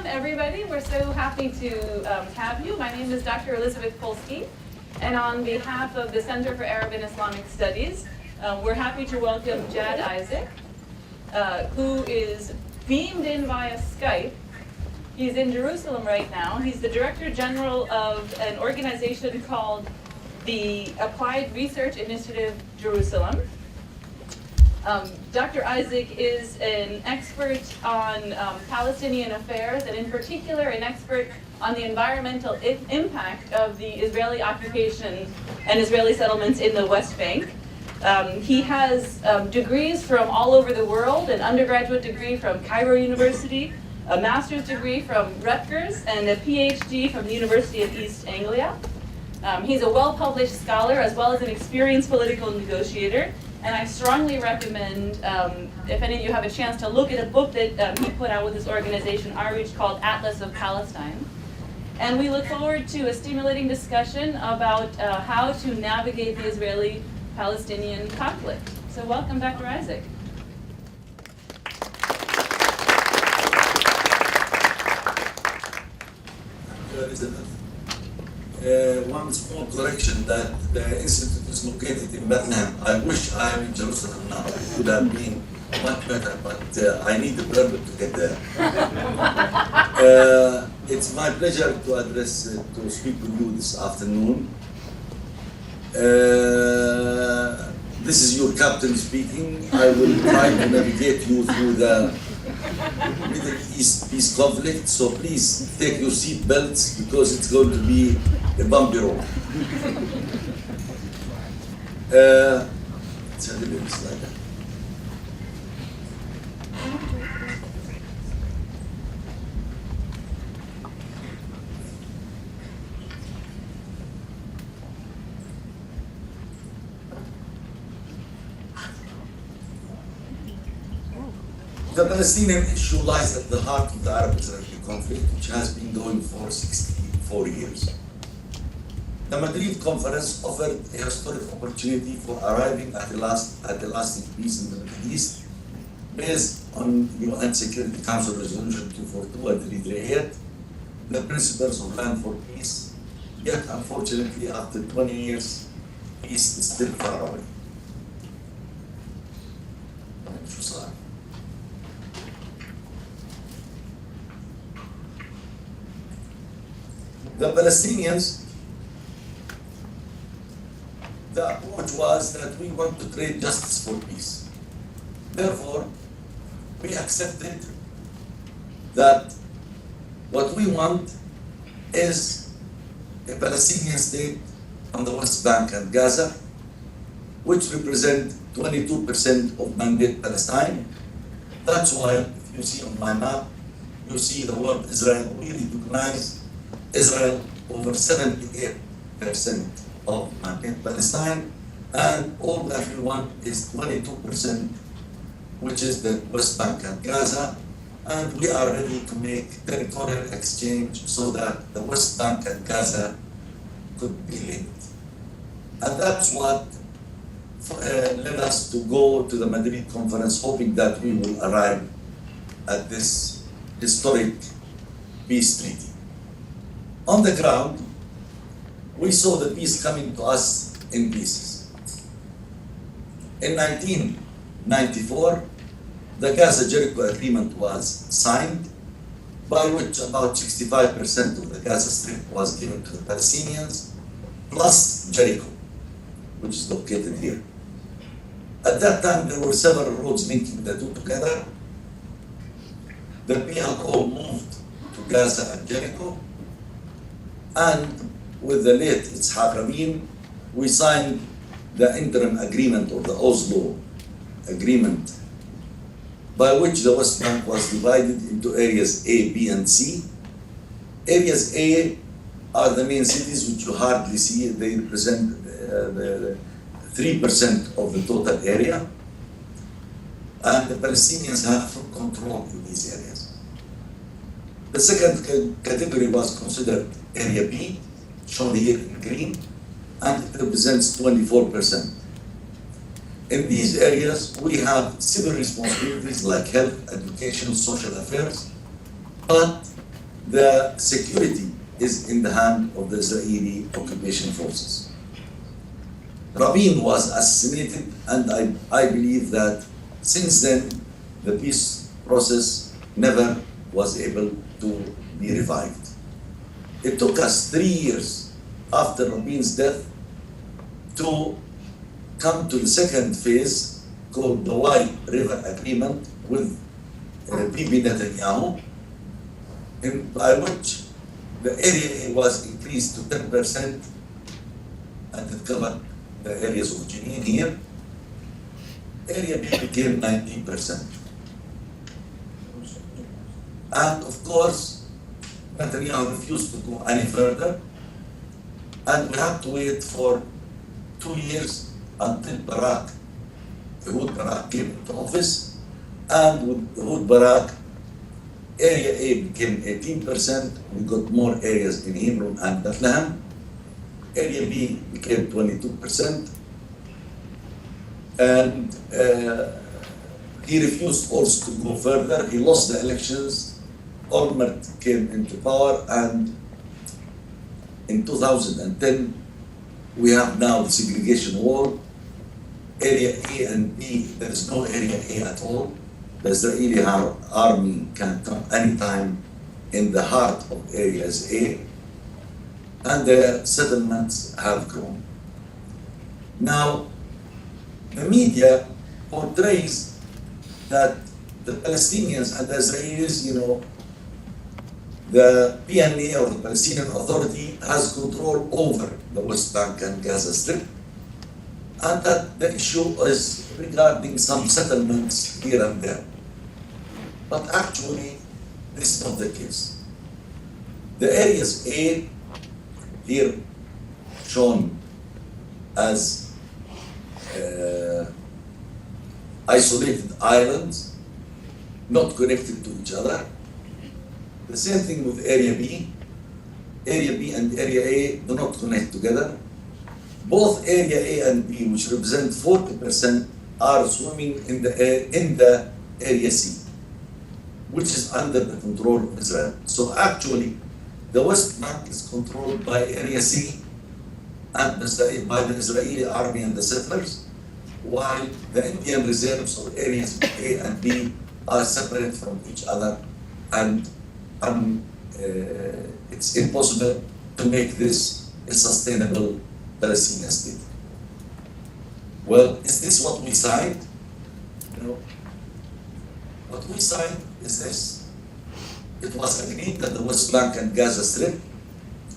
welcome everybody. We're so happy to have you. My name is Dr. Elizabeth Polsky, and on behalf of the Center for Arab and Islamic Studies, we're happy to welcome Jad Isaac, who is beamed in via Skype. He's in Jerusalem right now. He's the Director General of an organization called the Applied Research Initiative Jerusalem. Dr. Isaac is an expert on Palestinian affairs, and in particular an expert on the environmental impact of the Israeli occupation and Israeli settlements in the West Bank. He has degrees from all over the world, an undergraduate degree from Cairo University, a master's degree from Rutgers, and a PhD from the University of East Anglia. He's a well-published scholar as well as an experienced political negotiator. And I strongly recommend, if any of you have a chance, to look at a book that he put out with his organization, Outreach, called Atlas of Palestine. And we look forward to a stimulating discussion about how to navigate the Israeli-Palestinian conflict. So welcome, Dr. Isaac. One small correction that the institute is located in Bethlehem. I wish I am in Jerusalem now. It would have been much better, but I need the permit to get there. It's my pleasure to address, to speak with you this afternoon. This is your captain speaking. I will try to navigate you through the Middle East peace conflict, so please take your seat belts because it's going to be a bumpy road. It's a little slide. The Palestinian issue lies at the heart of the Arab-Israeli conflict, which has been going for 64 years. The Madrid Conference offered a historic opportunity for arriving at a lasting peace in the Middle East, based on UN Security Council Resolution 242 and 338, the principles of land for peace. Yet, unfortunately, after 20 years, peace is still far away. The Palestinians, the approach was that we want to trade justice for peace. Therefore, we accepted that what we want is a Palestinian state on the West Bank and Gaza, which represent 22% of mandate Palestine. That's why, if you see on my map, you see the word Israel. We recognize Israel over 78% of mandate Palestine, and all that we want is 22%, which is the West Bank and Gaza, and we are ready to make territorial exchange so that the West Bank and Gaza could be linked. And that's what led us to go to the Madrid Conference, hoping that we will arrive at this historic peace treaty. On the ground, we saw the peace coming to us in pieces. In 1994, the Gaza-Jericho Agreement was signed, by which about 65% of the Gaza Strip was given to the Palestinians, plus Jericho, which is located here. At that time, there were several roads linking the two together. The PLO moved to Gaza and Jericho, and with the late Yitzhak Rabin, we signed the interim agreement or the Oslo agreement, by which the West Bank was divided into areas A, B, and C. Areas A are the main cities, which you hardly see. They represent 3% of the total area, and the Palestinians have full control in these areas. The second category was considered Area B, shown here in green, and it represents 24%. In these areas, we have civil responsibilities like health, education, social affairs, but the security is in the hand of the Israeli occupation forces. Rabin was assassinated, and I believe that since then the peace process never was able to be revived. It took us 3 years after Rabin's death to come to the second phase called the White River Agreement with Bibi Netanyahu, by which the area A was increased to 10%, and it covered the areas of Jenin here. Area B became 19%. And of course, Netanyahu refused to go any further, and we had to wait for 2 years until Ehud Barak came into office, and with Ehud Barak, Area A became 18%. We got more areas in Hebron and Bethlehem. Area B became 22%. And he refused also to go further. He lost the elections. Olmert came into power, and in 2010, we have now the segregation wall. Area A and B, there is no Area A at all. The Israeli army can come anytime in the heart of areas A, and the settlements have grown. Now, the media portrays that the Palestinians and the Israelis, the PNA, or the Palestinian Authority, has control over the West Bank and Gaza Strip, and that the issue is regarding some settlements here and there. But actually, this is not the case. The areas A, here shown as isolated islands, not connected to each other. The same thing with Area B. Area B and Area A do not connect together. Both Area A and B, which represent 40%, are swimming in the Area C, which is under the control of Israel. So actually, the West Bank is controlled by Area C and by the Israeli army and the settlers, while the Indian reserves, or areas A and B, are separate from each other, and it's impossible to make this a sustainable Palestinian state. Well, is this what we signed? What we signed is this. It was agreed that the West Bank and Gaza Strip,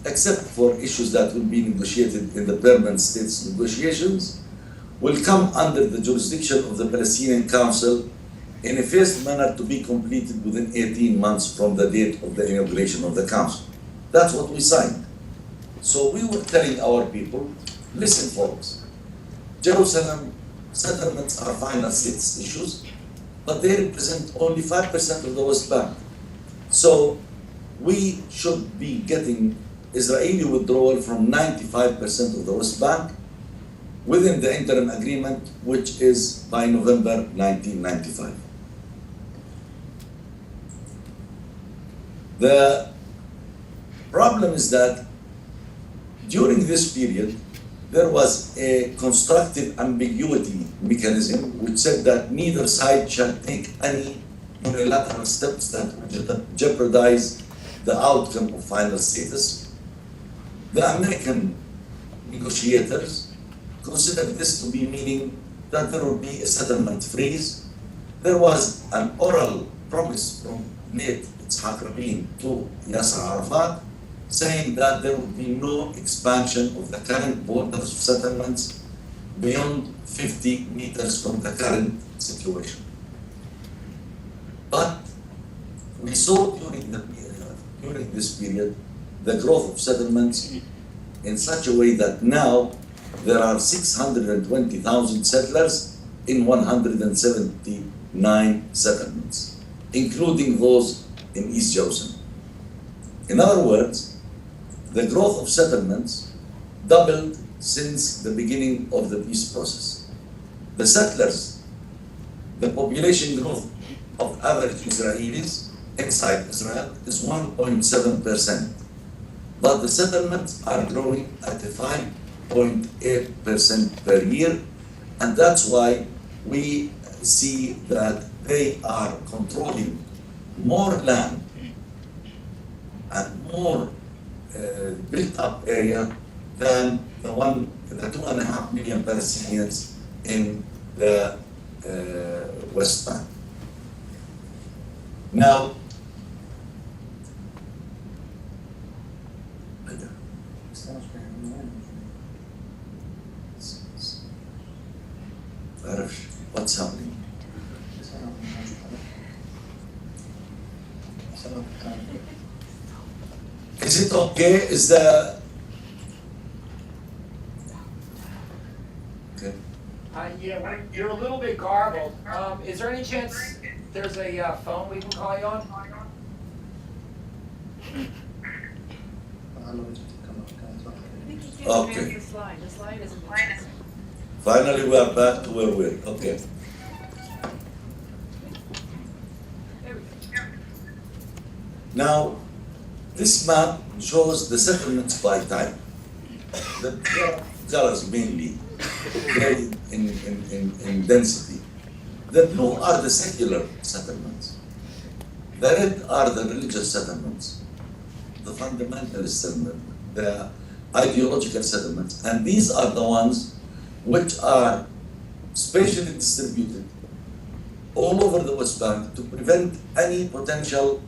except for issues that will be negotiated in the permanent states negotiations, will come under the jurisdiction of the Palestinian Council in a phased manner to be completed within 18 months from the date of the inauguration of the Council. That's what we signed. So we were telling our people, listen folks, Jerusalem settlements are final states issues, but they represent only 5% of the West Bank. So we should be getting Israeli withdrawal from 95% of the West Bank within the interim agreement, which is by November 1995. The problem is that during this period, there was a constructive ambiguity mechanism which said that neither side shall take any unilateral steps that would jeopardize the outcome of final status. The American negotiators considered this to be meaning that there would be a settlement freeze. There was an oral promise from late Yitzhak Rabin to Yasser Arafat saying that there would be no expansion of the current borders of settlements beyond 50 meters from the current situation. But we saw during this period the growth of settlements in such a way that now there are 620,000 settlers in 179 settlements, including those in East Jerusalem. In other words, the growth of settlements doubled since the beginning of the peace process. The settlers, the population growth of average Israelis inside Israel is 1.7%, but the settlements are growing at a 5.8% per year, and that's why we see that they are controlling more land and more built-up area than the 2.5 million Palestinians in the West Bank. Now, what's happening? Is it okay? Is the okay? Yeah, you're a little bit garbled. Is there any chance there's a phone we can call you on? Okay. The slide isn't. Finally, we are back to where we're. Okay. Now, this map shows the settlements by type. The colors mainly vary in density. The blue are the secular settlements. The red are the religious settlements, the fundamentalist settlement, the ideological settlements, and these are the ones which are spatially distributed all over the West Bank to prevent any potential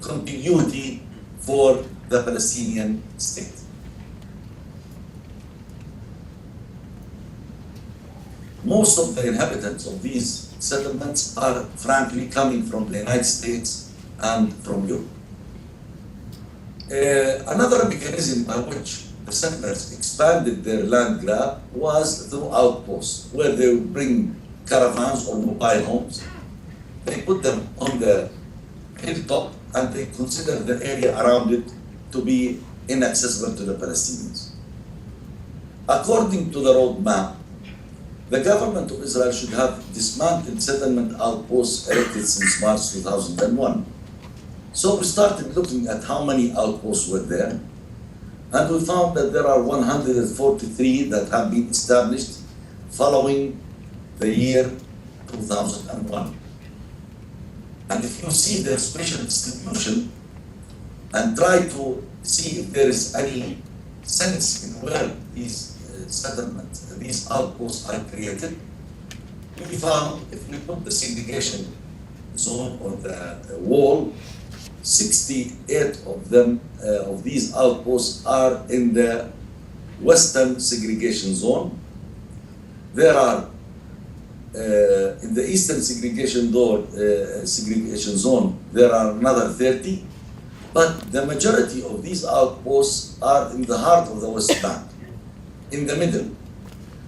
continuity for the Palestinian state. Most of the inhabitants of these settlements are frankly coming from the United States and from Europe. Another mechanism by which the settlers expanded their land grab was through outposts, where they would bring caravans or mobile homes. They put them on the hilltop and they consider the area around it to be inaccessible to the Palestinians. According to the roadmap, the government of Israel should have dismantled settlement outposts erected since March 2001. So we started looking at how many outposts were there, and we found that there are 143 that have been established following the year 2001. And if you see their spatial distribution and try to see if there is any sense in where these settlements, these outposts are created, we found if we put the segregation zone on the wall, 68 of them, of these outposts are in the western segregation zone. There are in the eastern segregation zone, there are another 30, but the majority of these outposts are in the heart of the West Bank, in the middle.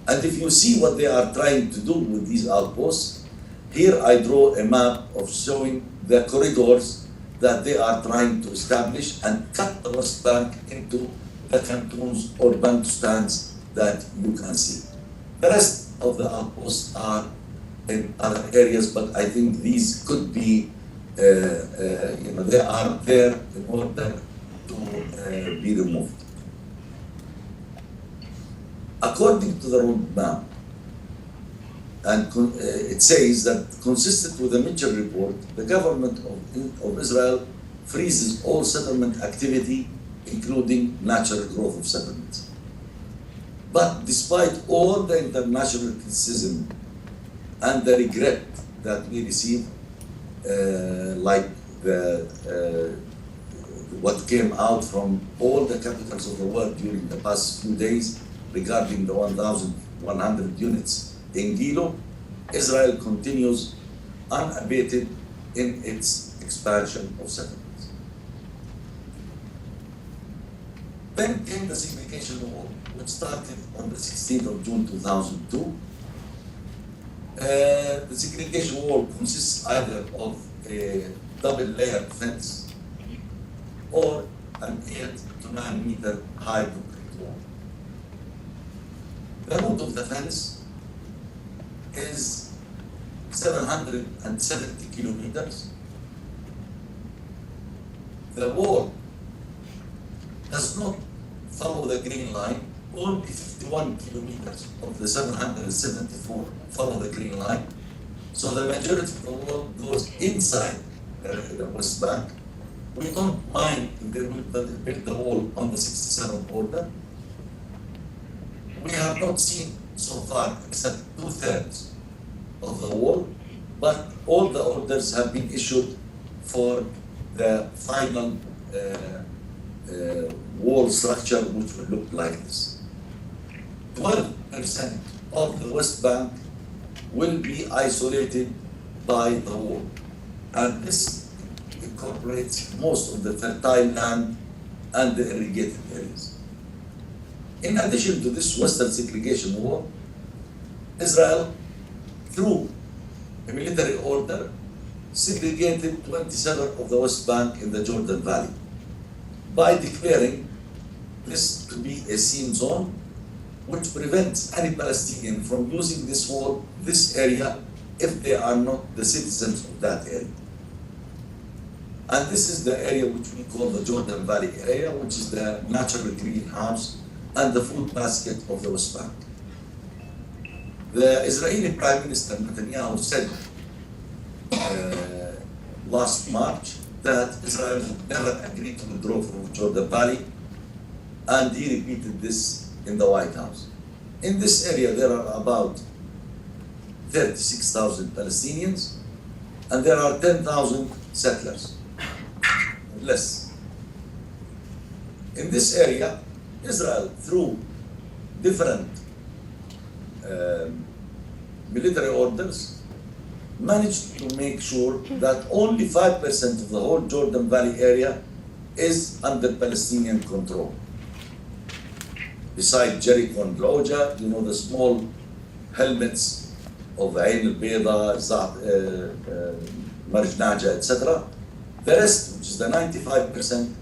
And if you see what they are trying to do with these outposts, here I draw a map of showing the corridors that they are trying to establish and cut the West Bank into the cantons or bantustans that you can see. The rest of the outposts are in other areas, but I think these could be, they are there in order to be removed. According to the roadmap, and it says that consistent with the Mitchell report, the government of Israel freezes all settlement activity, including natural growth of settlements. But despite all the international criticism and the regret that we receive, like what came out from all the capitals of the world during the past few days regarding the 1,100 units in Gilo, Israel continues unabated in its expansion of settlements. Then came the segregation wall, which started on the 16th of June 2002. The segregation wall consists either of a double-layered fence or an 8 to 9 meter high concrete wall. The route of the fence is 770 kilometers, the wall does not follow the green line. Only 51 kilometers of the 774 follow the green line. So the majority of the wall goes inside the West Bank. We don't mind if they will build the wall on the 67 border. We have not seen so far except 2/3 of the wall, but all the orders have been issued for the final wall structure, which will look like this. 12% of the West Bank will be isolated by the wall, and this incorporates most of the fertile land and the irrigated areas. In addition to this Western segregation wall, Israel, through a military order, segregated 27 of the West Bank in the Jordan Valley by declaring this to be a sin zone, which prevents any Palestinian from using this wall, this area, if they are not the citizens of that area. And this is the area which we call the Jordan Valley area, which is the natural greenhouse and the food basket of the West Bank. The Israeli Prime Minister Netanyahu said last March that Israel would never agree to withdraw from Jordan Valley, and he repeated this in the White House. In this area, there are about 36,000 Palestinians, and there are 10,000 settlers, less. In this area, Israel, through different military orders, managed to make sure that only 5% of the whole Jordan Valley area is under Palestinian control. Besides Jericho and Loja, the small helmets of Ain al-Bayda, Marj Naja, etc. The rest, which is the 95%,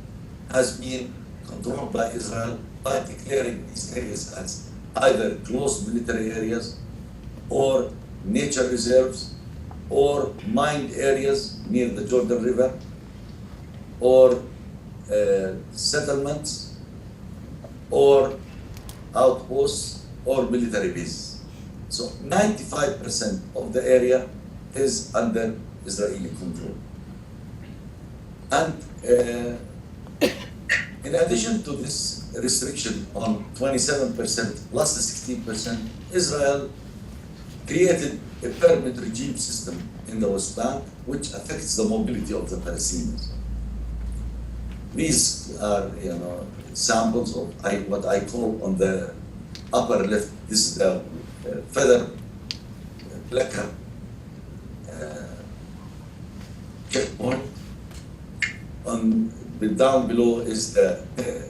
has been controlled by Israel by declaring these areas as either closed military areas or nature reserves or mined areas near the Jordan River or settlements or outposts or military bases. So 95% of the area is under Israeli control. And in addition to this restriction on 27% plus the 16%, Israel created a permit regime system in the West Bank which affects the mobility of the Palestinians. These are, samples of what I call on the upper left, this is the feather placard checkpoint. Down below is the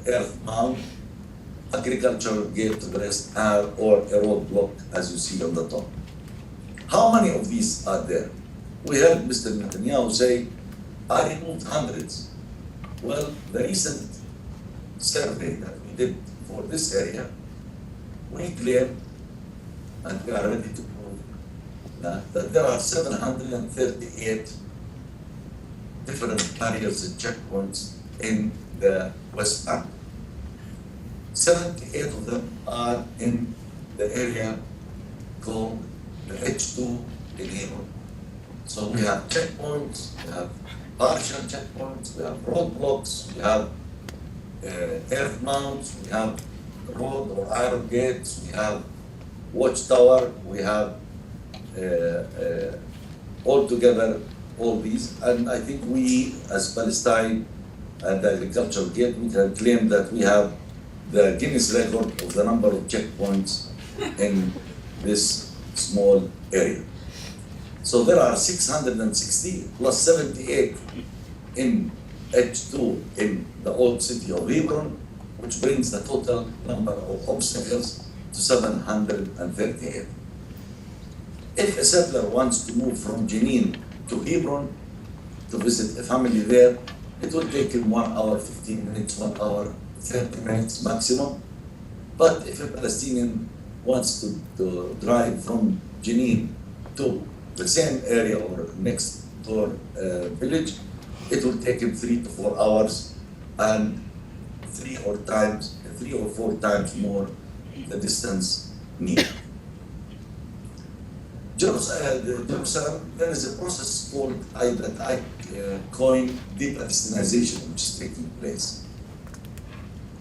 earth mound, agricultural gate to the rest, or a roadblock, as you see on the top. How many of these are there? We heard Mr. Netanyahu say, I removed hundreds. Well, the recent survey that we did for this area, we claim, and we are ready to prove, that there are 738 different barriers and checkpoints in the West Bank. 78 of them are in the area called the H2 in Hebron. So we have checkpoints, we have partial checkpoints, we have roadblocks, we have earth mounts, we have road or iron gates, we have watchtower, we have altogether all these. And I think we, as Palestine and the agricultural gate, we can claim that we have the Guinness record of the number of checkpoints in this small area. So there are 660 plus 78 in H2 in the old city of Hebron, which brings the total number of obstacles to 738. If a settler wants to move from Jenin to Hebron to visit a family there, it will take him 1 hour 15 minutes, 1 hour 30 minutes maximum. But if a Palestinian wants to drive from Jenin to the same area or next door village, it will take him 3 to 4 hours and 3 or 4 times more the distance needed. Jerusalem, there is a process called that I coined de-Palestinization, which is taking place.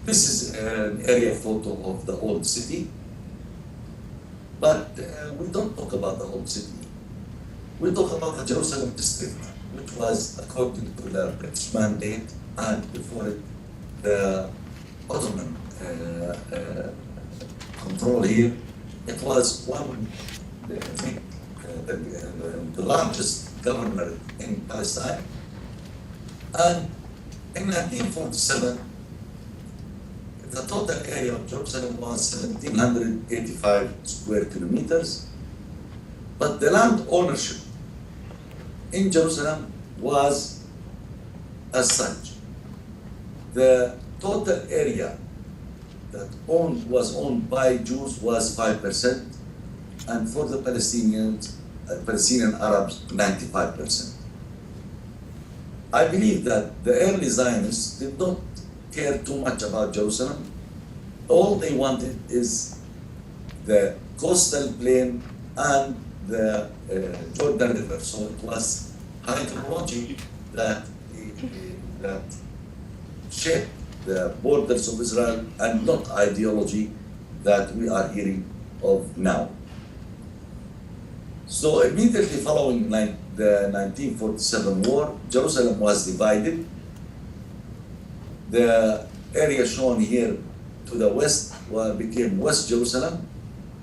This is an area photo of the old city, but we don't talk about the old city. We talk about the Jerusalem district, which was according to the British mandate and before it, the Ottoman control here. It was the largest governor in Palestine. And in 1947, the total area of Jerusalem was 1,785 square kilometers, but the land ownership in Jerusalem was as such. The total area that was owned by Jews was 5%, and for the Palestinian Arabs, 95%. I believe that the early Zionists did not care too much about Jerusalem. All they wanted is the coastal plain and the Jordan River. So it was hydrology that shaped the borders of Israel and not ideology that we are hearing of now. So immediately following the 1947 war, Jerusalem was divided. The area shown here to the west became West Jerusalem,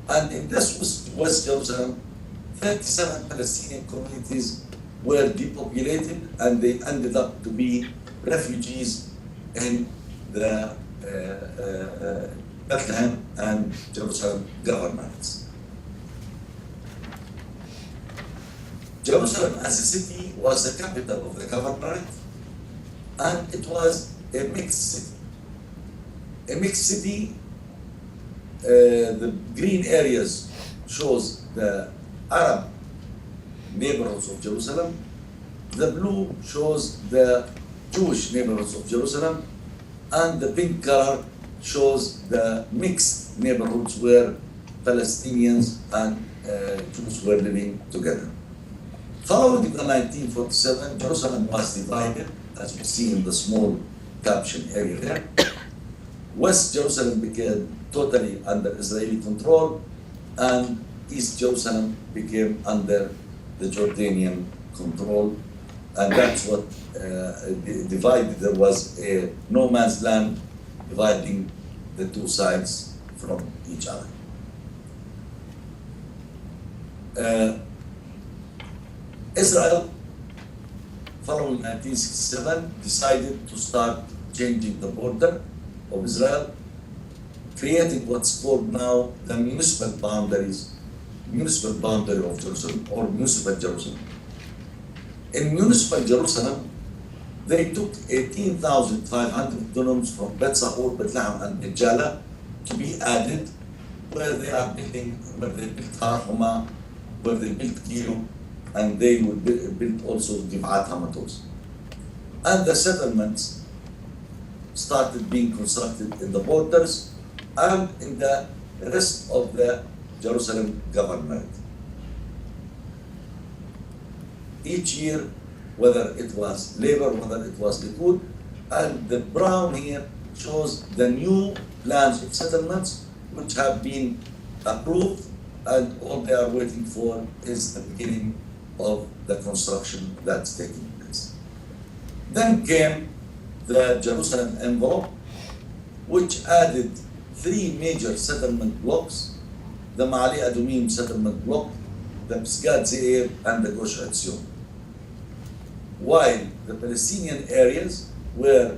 and in this West Jerusalem, 37 Palestinian communities were depopulated, and they ended up to be refugees in the Bethlehem and Jerusalem governorates. Jerusalem as a city was the capital of the governorate, and it was a mixed city. A mixed city, the green areas shows the Arab neighborhoods of Jerusalem. The blue shows the Jewish neighborhoods of Jerusalem, and the pink color shows the mixed neighborhoods where Palestinians and Jews were living together. Following the 1947, Jerusalem was divided, as you see in the small caption area there. West Jerusalem became totally under Israeli control, and East Jerusalem became under the Jordanian control, and that's what divided. There was a no man's land dividing the two sides from each other. Israel, following 1967, decided to start changing the border of Israel, creating what's called now the municipal boundary of Jerusalem, or municipal Jerusalem. In municipal Jerusalem, they took 18,500 dunums from Bet Sahur, Bethlehem, and Nejala to be added where they are building, where they built Har Homa, where they built Kilo, and they would build also Givat Hamatos. And the settlements started being constructed in the borders and in the rest of the Jerusalem governorate. Each year, whether it was Labor, whether it was Likud, and the brown here shows the new plans of settlements which have been approved, and all they are waiting for is the beginning of the construction that's taking place. Then came the Jerusalem envelope, which added 3 major settlement blocks: the Ma'ale Adumim settlement block, the Pisgat Ze'er, and the Gush Etzion. While the Palestinian areas were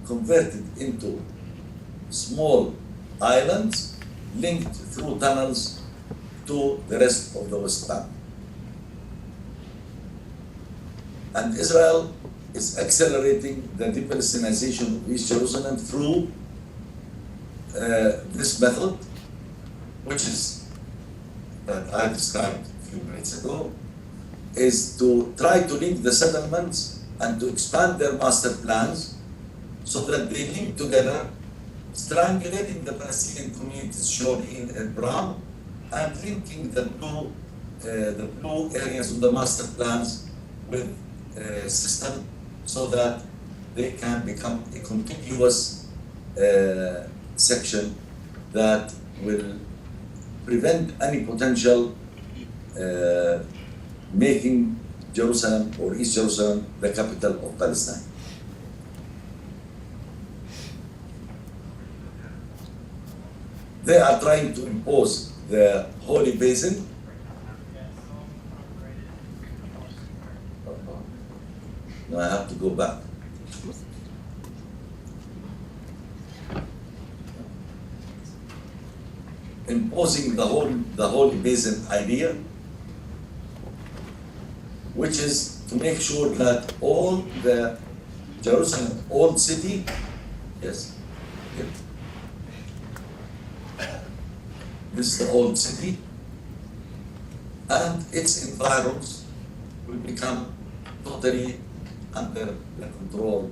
converted into small islands linked through tunnels to the rest of the West Bank. And Israel is accelerating the de-Palestinization of East Jerusalem through this method, which is, that I described a few minutes ago, is to try to link the settlements and to expand their master plans so that they link together, strangulating the Palestinian communities shown in brown and linking the blue areas of the master plans with a system so that they can become a contiguous section that will prevent any potential making Jerusalem or East Jerusalem the capital of Palestine. They are trying to impose the Holy Basin. No, I have to go back. Imposing the Holy Basin idea, which is to make sure that all the Jerusalem old city, yes, this is the old city, and its environs will become totally under the control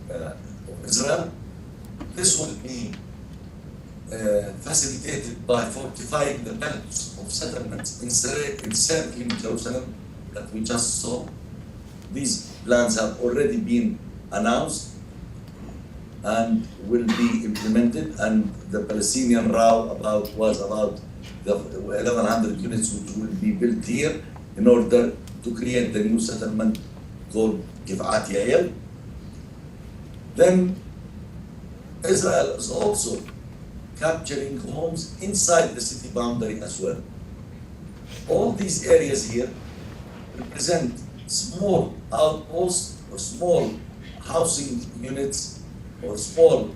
of Israel. This will be facilitated by fortifying the belts of settlements encircling Jerusalem that we just saw. These plans have already been announced and will be implemented, and the Palestinian row was about the 1,100 units which will be built here in order to create the new settlement called Giv'at Yael. Then Israel is also capturing homes inside the city boundary as well. All these areas here represent small outposts or small housing units or small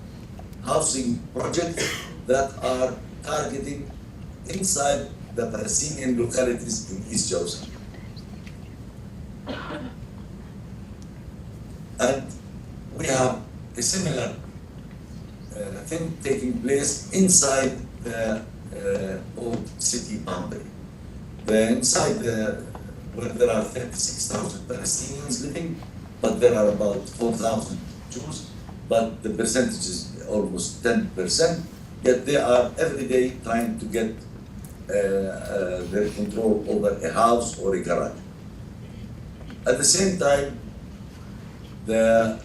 housing projects that are targeting inside the Palestinian localities in East Jerusalem. And we have a similar thing taking place inside the old city boundary. Inside where there are 36,000 Palestinians living, but there are about 4,000 Jews, but the percentage is almost 10%, yet they are every day trying to get their control over a house or a garage. At the same time, the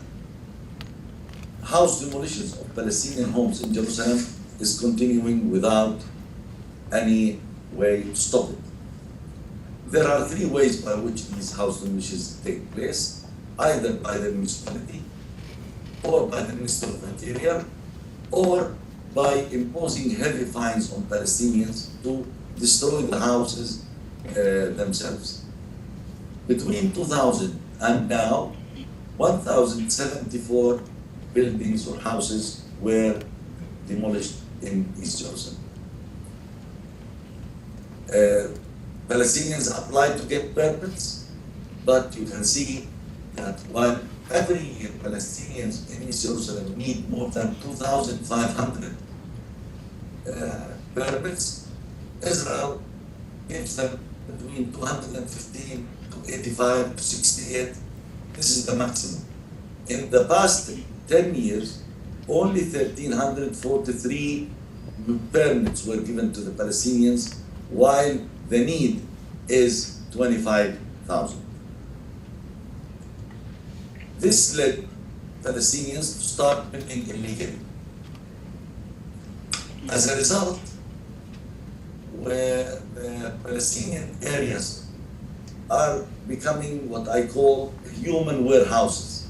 house demolitions of Palestinian homes in Jerusalem is continuing without any way to stop it. There are three ways by which these house demolitions take place, either by the municipality, or by the Minister of Interior, or by imposing heavy fines on Palestinians to destroy the houses themselves. Between 2000 and now, 1,074 buildings or houses were demolished in East Jerusalem. Palestinians applied to get permits, but you can see that while every year Palestinians in East Jerusalem need more than 2,500 permits, Israel gives them between 215 to 85 to 68. This is the maximum. In the past 10 years, only 1,343 permits were given to the Palestinians, while the need is 25,000. This led Palestinians to start building illegally. As a result, where the Palestinian areas are becoming what I call human warehouses.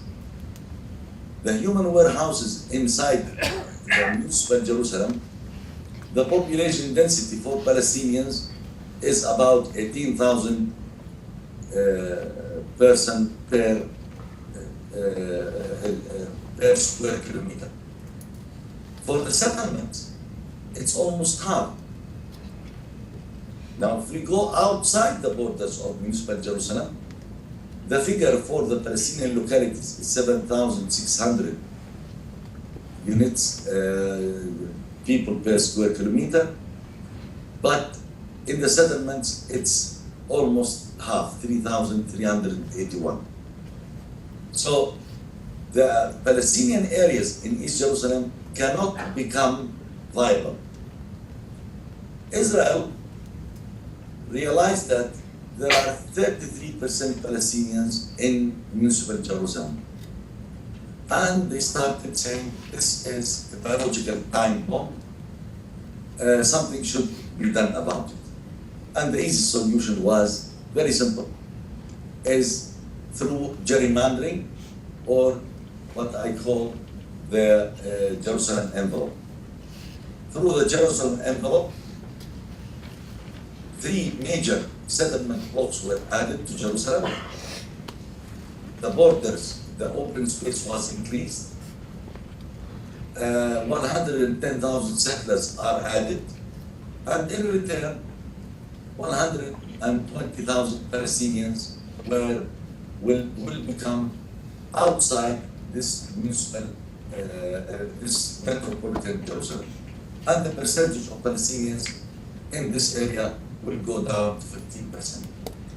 The human warehouses inside the municipal Jerusalem, the population density for Palestinians is about 18,000 person per square kilometer. For the settlements, it's almost half. Now, if we go outside the borders of municipal Jerusalem, the figure for the Palestinian localities is 7,600 units, people per square kilometer, but in the settlements, it's almost half, 3,381. So the Palestinian areas in East Jerusalem cannot become viable. Israel realized that there are 33% Palestinians in municipal Jerusalem. And they started saying, this is a biological time bomb. Something should be done about it. And the easy solution was very simple, is through gerrymandering, or what I call the Jerusalem envelope. Through the Jerusalem envelope, 3 major settlement blocks were added to Jerusalem. The borders, the open space was increased. 110,000 settlers are added, and in return, 120,000 Palestinians will become outside this municipal, this metropolitan Jerusalem. And the percentage of Palestinians in this area will go down to 15%.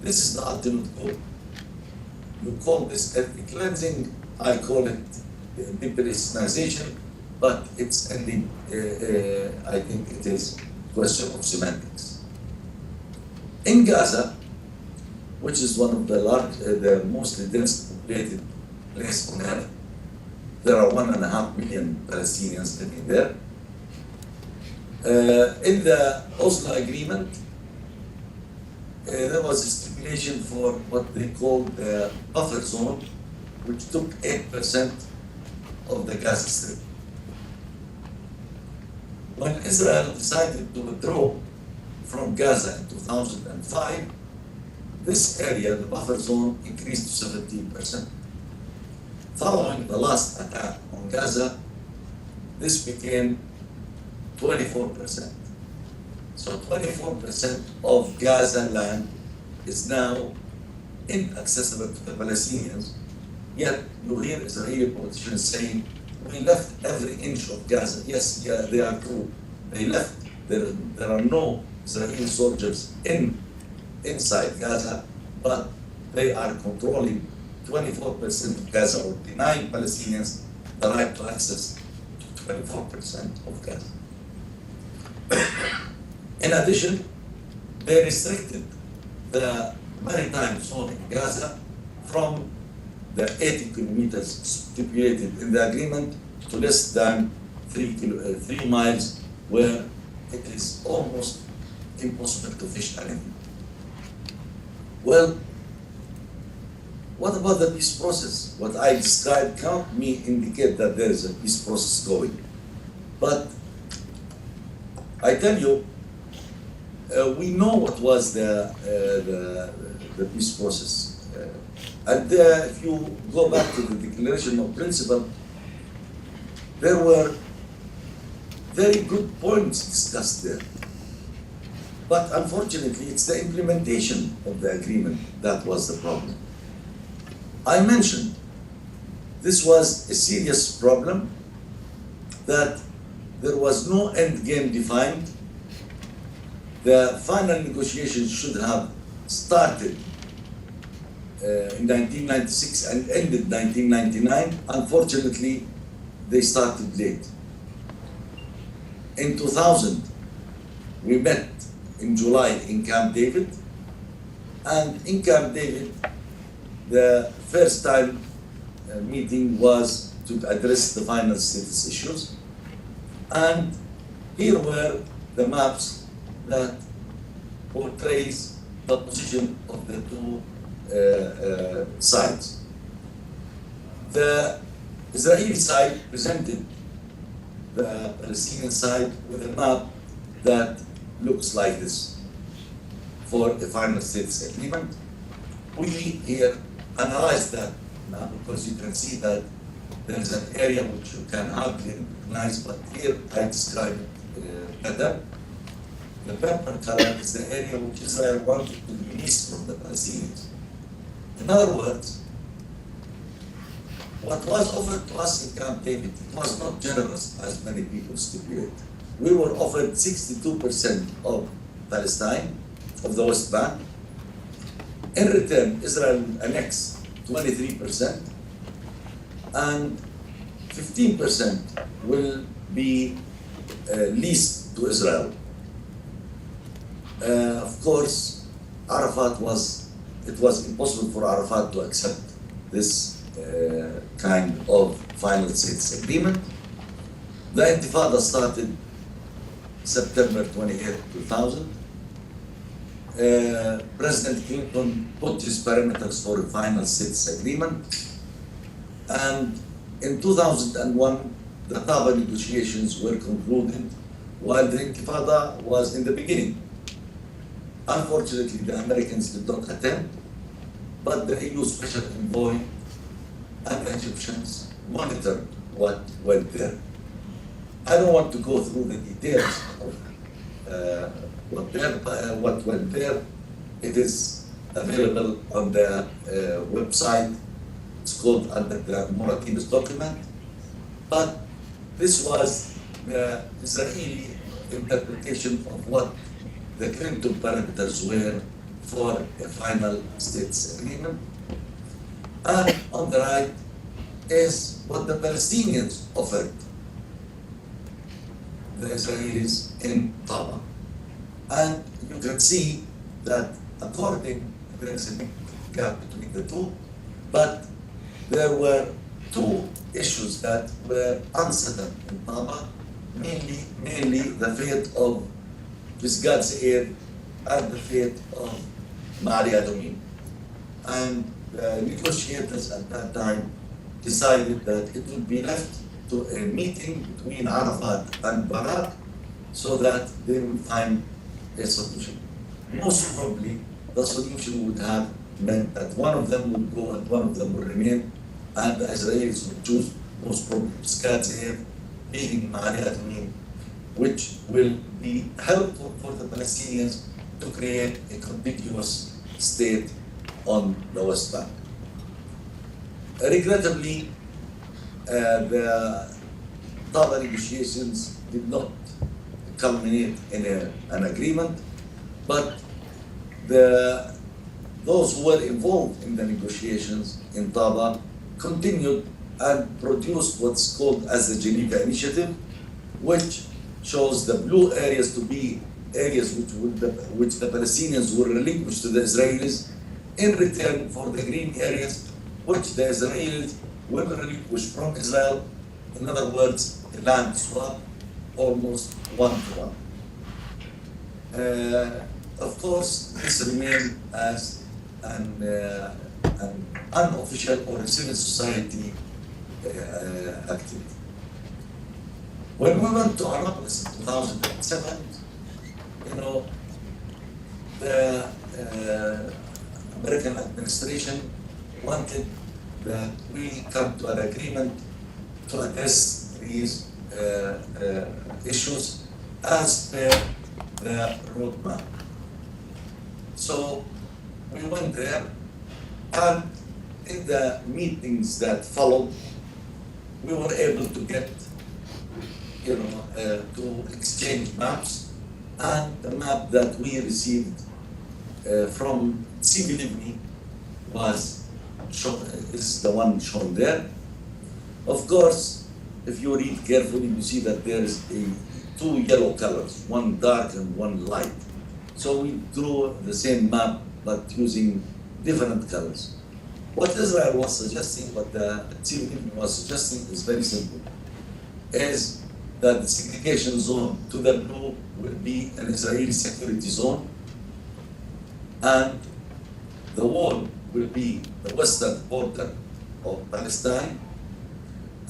This is the ultimate goal. You call this ethnic cleansing, I call it de-Palestinization, but it's only, I think it is a question of semantics. In Gaza, which is one of the mostly densely populated place on earth, there are 1.5 million Palestinians living there. In the Oslo Agreement, there was a stipulation for what they called the buffer zone, which took 8% of the Gaza Strip. When Israel decided to withdraw from Gaza in 2005, this area, the buffer zone, increased to 17%. Following the last attack on Gaza, this became 24%. So 24% of Gaza land is now inaccessible to the Palestinians, yet you hear Israeli politicians saying, we left every inch of Gaza. Yes, yeah, they are true. They left. There are no Israeli soldiers inside Gaza, but they are controlling 24% of Gaza, or denying Palestinians the right to access to 24% of Gaza. In addition, they restricted the maritime zone in Gaza from the 80 kilometers stipulated in the agreement to less than 3 miles, where it is almost impossible to fish anything. Well, what about the peace process? What I described can't indicate that there is a peace process going. But I tell you, we know what was the peace process. And if you go back to the Declaration of Principle, there were very good points discussed there. But unfortunately, it's the implementation of the agreement that was the problem. I mentioned this was a serious problem, that there was no end game defined. The final negotiations should have started in 1996 and ended 1999. Unfortunately, they started late. In 2000, we met in July in Camp David, and in Camp David, the first time meeting was to address the final status issues, and here were the maps that portrays the position of the two sides. The Israeli side presented the Palestinian side with a map that looks like this for the final status agreement. We here analyze that now, because you can see that there is an area which you can hardly recognize, but here I describe it better. The purple color is the area which Israel wanted to release from the Palestinians. In other words, what was offered to us in Camp David, it was not generous as many people stipulate. We were offered 62% of Palestine, of the West Bank. In return, Israel annexed 23%, and 15% will be leased to Israel. Of course, it was impossible for Arafat to accept this kind of final status agreement. The Intifada started September 28, 2000. President Clinton put his parameters for a final status agreement. And in 2001, the Taba negotiations were concluded while the Intifada was in the beginning. Unfortunately, the Americans did not attend, but the EU Special Envoy and the Egyptians monitored what went there. I don't want to go through the details of what went there. It is available on the website. It's called under the Moratib's document. But this was the Israeli interpretation of what the Clinton parameters were for a final status agreement. And on the right is what the Palestinians offered the Israelis in Taba. And you can see that there is a big gap between the two, but there were two issues that were unsettled in Taba, mainly the fate of Pisgat Seir and the fate of Mari Adomim. And the negotiators at that time decided that it would be left to a meeting between Arafat and Barak so that they would find a solution. Most probably, the solution would have meant that one of them would go and one of them would remain, and the Israelis would choose most probably Pisgat Seir, leaving Mari Adomim, which will be helpful for the Palestinians to create a contiguous state on the West Bank. Regrettably, the Taba negotiations did not culminate in an agreement, but those who were involved in the negotiations in Taba continued and produced what's called as the Geneva Initiative, which shows the blue areas to be areas which the Palestinians will relinquish to the Israelis in return for the green areas which the Israelis will relinquish from Israel. In other words, a land swap, almost 1-to-1. Of course, this remained as an unofficial or a civil society activity. When we went to Annapolis in 2007, the American administration wanted that we come to an agreement to address these issues as per the roadmap. So we went there, and in the meetings that followed, we were able to get, to exchange maps, and the map that we received from CBDB is the one shown there. Of course, if you read carefully, you see that there is two yellow colors, one dark and one light. So we drew the same map, but using different colors. What Israel was suggesting, what the CBDB was suggesting is very simple, is that the segregation zone to the blue will be an Israeli security zone, and the wall will be the western border of Palestine,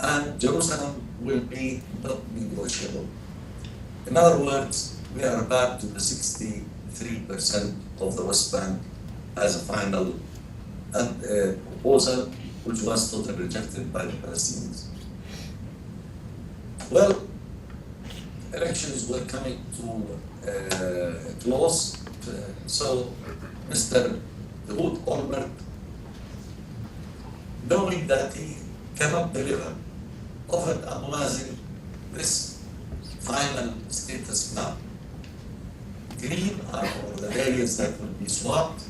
and Jerusalem will be not negotiable. In other words, we are back to the 63% of the West Bank as a final proposal, which was totally rejected by the Palestinians. Well, elections were coming to a close, so Mr. Ehud Olmert, knowing that he cannot deliver, offered Abu Mazen this final status map. Green are the areas that will be swapped.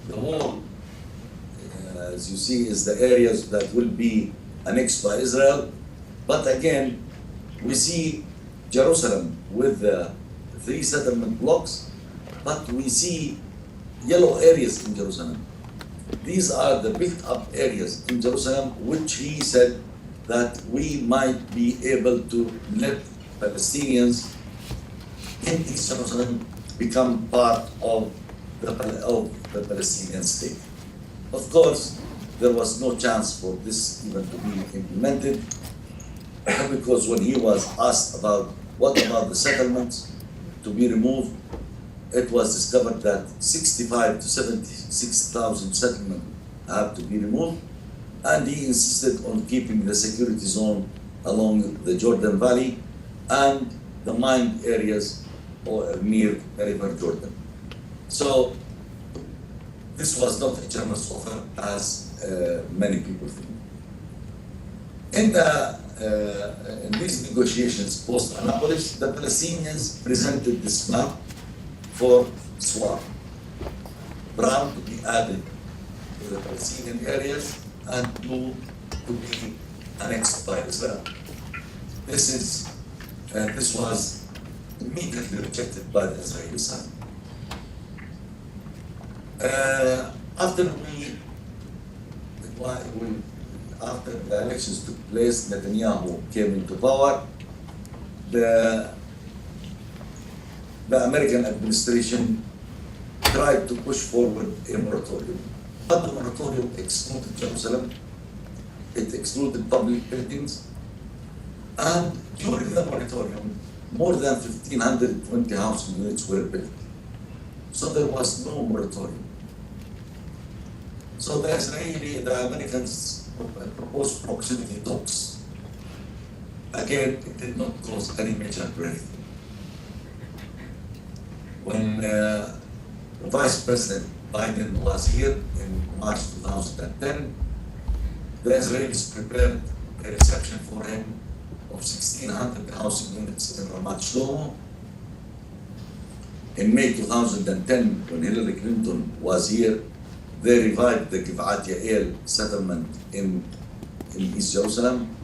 The wall as you see, is the areas that will be annexed by Israel. But again, we see Jerusalem with the 3 settlement blocks, but we see yellow areas in Jerusalem. These are the built up areas in Jerusalem, which he said that we might be able to let Palestinians in East Jerusalem become part of the Palestinian state. Of course, there was no chance for this even to be implemented, because when he was asked about what about the settlements to be removed, it was discovered that 65 to 76,000 settlements have to be removed, and he insisted on keeping the security zone along the Jordan Valley and the mined areas or near the River Jordan. So this was not a generous offer as many people think. In these negotiations post-Annapolis, the Palestinians presented this map for swap. Brown to be added to the Palestinian areas and blue to be annexed by Israel. This was immediately rejected by the Israeli side. After the elections took place, Netanyahu came into power. The American administration tried to push forward a moratorium, but the moratorium excluded Jerusalem, it excluded public buildings, and during the moratorium, more than 1,520 housing units were built. So there was no moratorium. So the Americans proposed proximity talks. Again, it did not cause any major breakthrough. When Vice President Biden was here in March 2010, the Israelis prepared a reception for him of 1,600 housing units in Ramat Shlomo. In May 2010, when Hillary Clinton was here, they revived the Givat Yael settlement in East Jerusalem,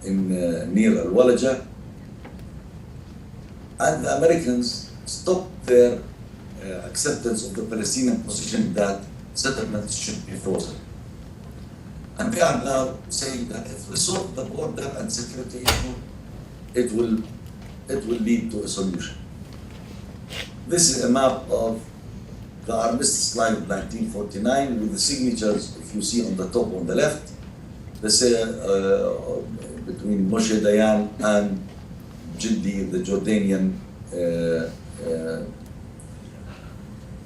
near Al-Walaja, and the Americans stopped their acceptance of the Palestinian position that settlements should be frozen. And they are now saying that if we solve the border and security issue, it will lead to a solution. This is a map of the armistice line of 1949 with the signatures, if you see on the top on the left, they say between Moshe Dayan and Jiddi, the Jordanian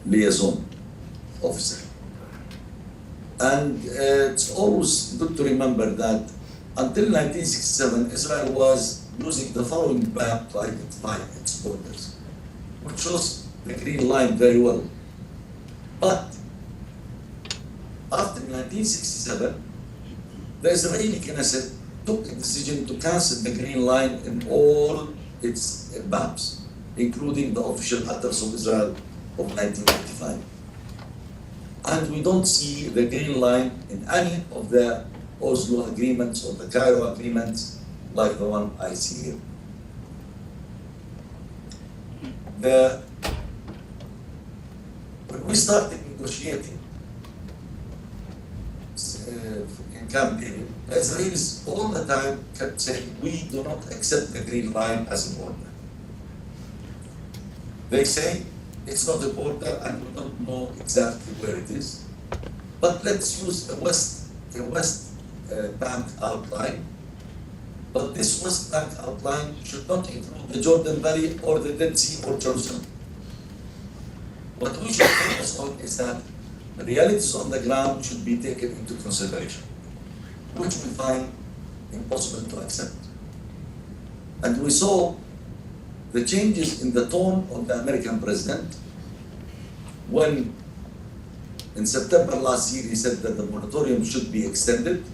liaison officer. And it's always good to remember that until 1967, Israel was using the following map to identify its borders, which shows the green line very well. But after 1967, the Israeli Knesset took a decision to cancel the green line in all its maps, including the official address of Israel of 1985. And we don't see the green line in any of the Oslo agreements or the Cairo agreements like the one I see here. When we started negotiating in Camp David, the Israelis all the time kept saying, we do not accept the green line as a border. They say it's not a border and we don't know exactly where it is, but let's use a West Bank outline. But this West Bank outline should not include the Jordan Valley or the Dead Sea or Jerusalem. What we should focus on is that the realities on the ground should be taken into consideration, which we find impossible to accept. And we saw the changes in the tone of the American president when in September last year he said that the moratorium should be extended,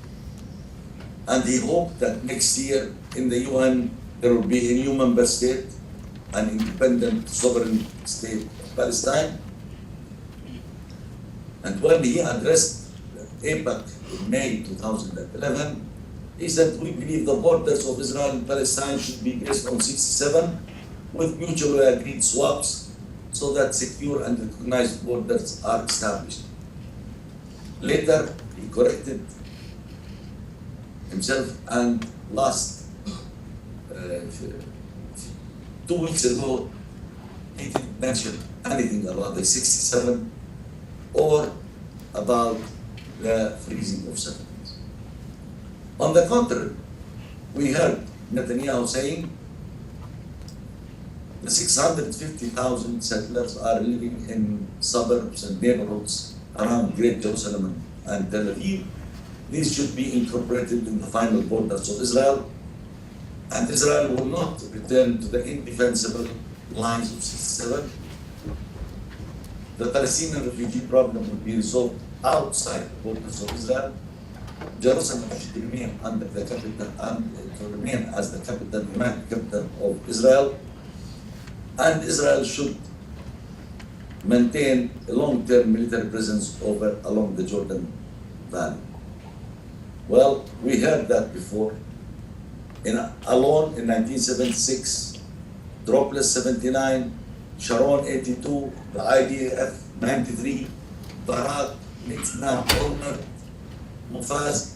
and he hoped that next year in the UN there will be a new member state, an independent sovereign state of Palestine. And when he addressed APAC in May 2011, he said, we believe the borders of Israel and Palestine should be based on 67 with mutually agreed swaps so that secure and recognized borders are established. Later, he corrected himself and last 2 weeks ago, he didn't mention anything about the 67 or about the freezing of settlements. On the contrary, we heard Netanyahu saying the 650,000 settlers are living in suburbs and neighborhoods around Great Jerusalem and Tel Aviv. These should be incorporated in the final borders of Israel, and Israel will not return to the indefensible lines of 67. The Palestinian refugee problem will be resolved outside the borders of Israel. Jerusalem should remain under the capital and to remain as the capital, united capital of Israel, and Israel should maintain a long-term military presence along the Jordan Valley. Well, we heard that before. Alone in 1976, Droplus 79, Sharon 82, the IDF 93, Barak, Mitzna, Olmert, Mufaz,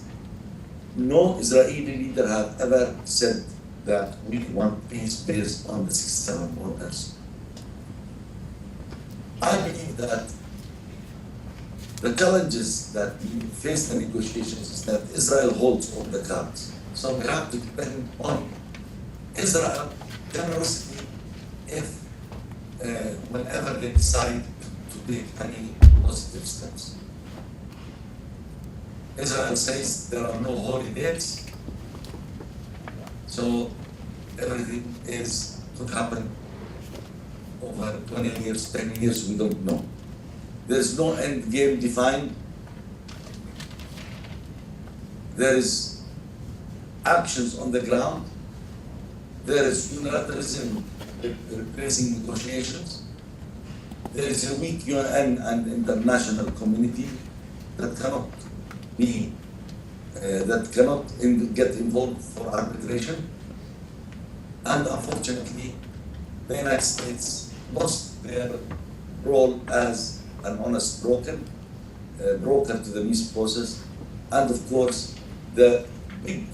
no Israeli leader have ever said that we want peace based on the 67 borders. I believe that the challenges that we face in negotiations is that Israel holds all the cards. So we have to depend on Israel generously if whenever they decide to take any positive steps. Israel says there are no holy dates, so everything could happen over 20 years, 10 years, we don't know. There's no end game defined. There is actions on the ground. There is unilateralism replacing negotiations. There is a weak UN and international community that cannot get involved for arbitration. And unfortunately, the United States lost their role as an honest broker to the peace process, and of course, the big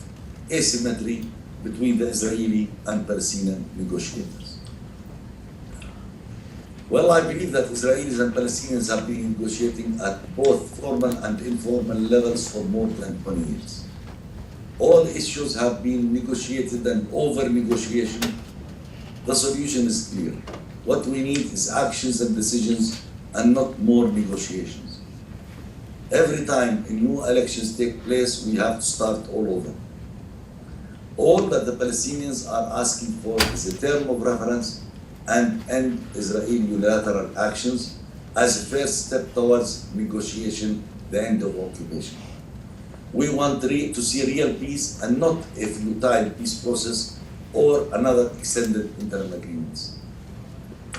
asymmetry between the Israeli and Palestinian negotiators. Well, I believe that Israelis and Palestinians have been negotiating at both formal and informal levels for more than 20 years. All issues have been negotiated, and over negotiation, the solution is clear. What we need is actions and decisions and not more negotiations. Every time new elections take place, we have to start all over. All that the Palestinians are asking for is a term of reference and end Israeli unilateral actions as a first step towards negotiation, the end of occupation. We want to see real peace and not a futile peace process or another extended interim agreements.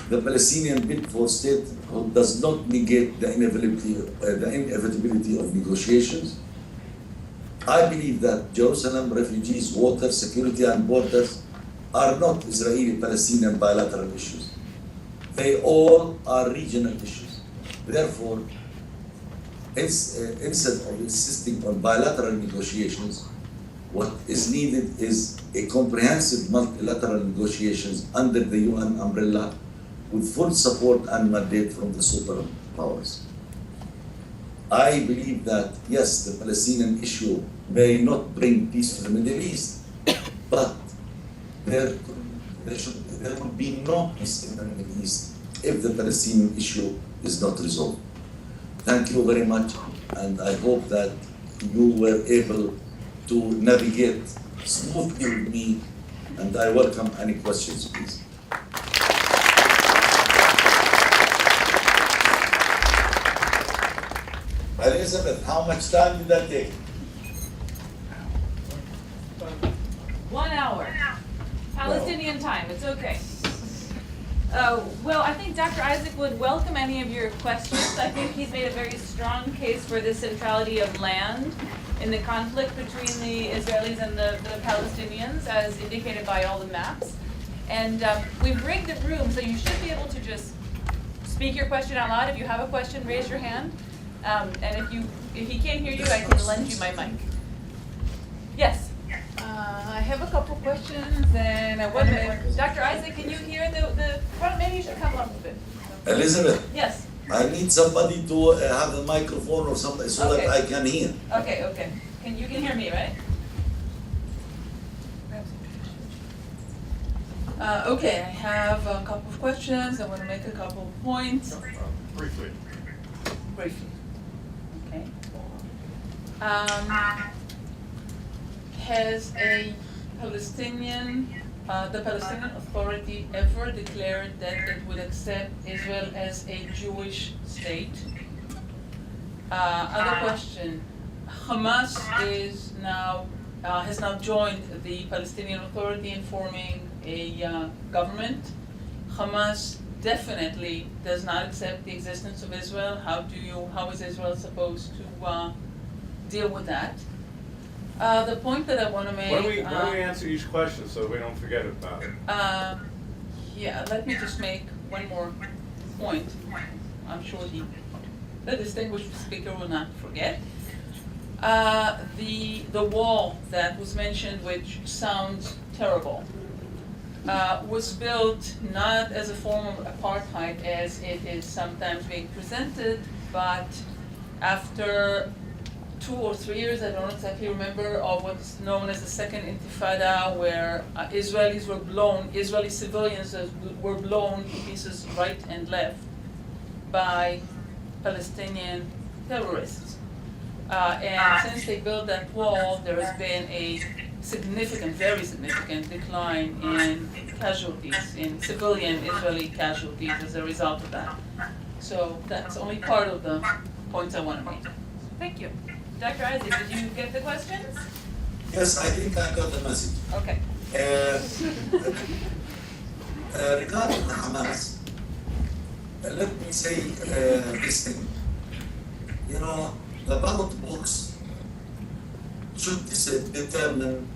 The Palestinian bid for statehood does not negate the inevitability of negotiations. I believe that Jerusalem, refugees, water, security, and borders are not Israeli-Palestinian bilateral issues. They all are regional issues. Therefore, instead of insisting on bilateral negotiations, what is needed is a comprehensive multilateral negotiations under the UN umbrella with full support and mandate from the superpowers. I believe that, yes, the Palestinian issue may not bring peace to the Middle East, but there will be no peace in the Middle East if the Palestinian issue is not resolved. Thank you very much, and I hope that you were able to navigate smoothly with me, and I welcome any questions, please. Elizabeth, how much time did that take? 1 hour. Palestinian time, it's okay. Well, I think Dr. Isaac would welcome any of your questions. I think he's made a very strong case for the centrality of land in the conflict between the Israelis and the Palestinians, as indicated by all the maps. And we've rigged the room, so you should be able to just speak your question out loud. If you have a question, raise your hand. And if he can't hear you, I can lend you my mic. Yes. I have a couple questions, and I want to make... Dr. Isaac, can you hear the well, maybe you should come up a bit. Elizabeth, Yes. I need somebody to have a microphone or something so Okay. that I can hear. Okay. You can hear me, right? Okay, I have a couple of questions. I want to make a couple of points. Briefly. Briefly. Okay. Has the Palestinian Authority ever declared that it would accept Israel as a Jewish state? Other question, Hamas has now joined the Palestinian Authority in forming a government. Hamas definitely does not accept the existence of Israel. How is Israel supposed to deal with that? The point that I want to make. Why don't we answer each question so we don't forget about it? Yeah, let me just make one more point. I'm sure the distinguished speaker will not forget. The wall that was mentioned, which sounds terrible, was built not as a form of apartheid as it is sometimes being presented, but after 2 or 3 years, I don't exactly remember, of what's known as the Second Intifada, where Israeli civilians were blown to pieces right and left by Palestinian terrorists. And since they built that wall, there has been a very significant decline in casualties, in civilian Israeli casualties as a result of that. So that's only part of the points I want to make. Thank you. Dr. Isaac, did you get the questions? Yes, I think I got the message. Okay. Regarding Hamas, let me say this thing. You know, the ballot box should determine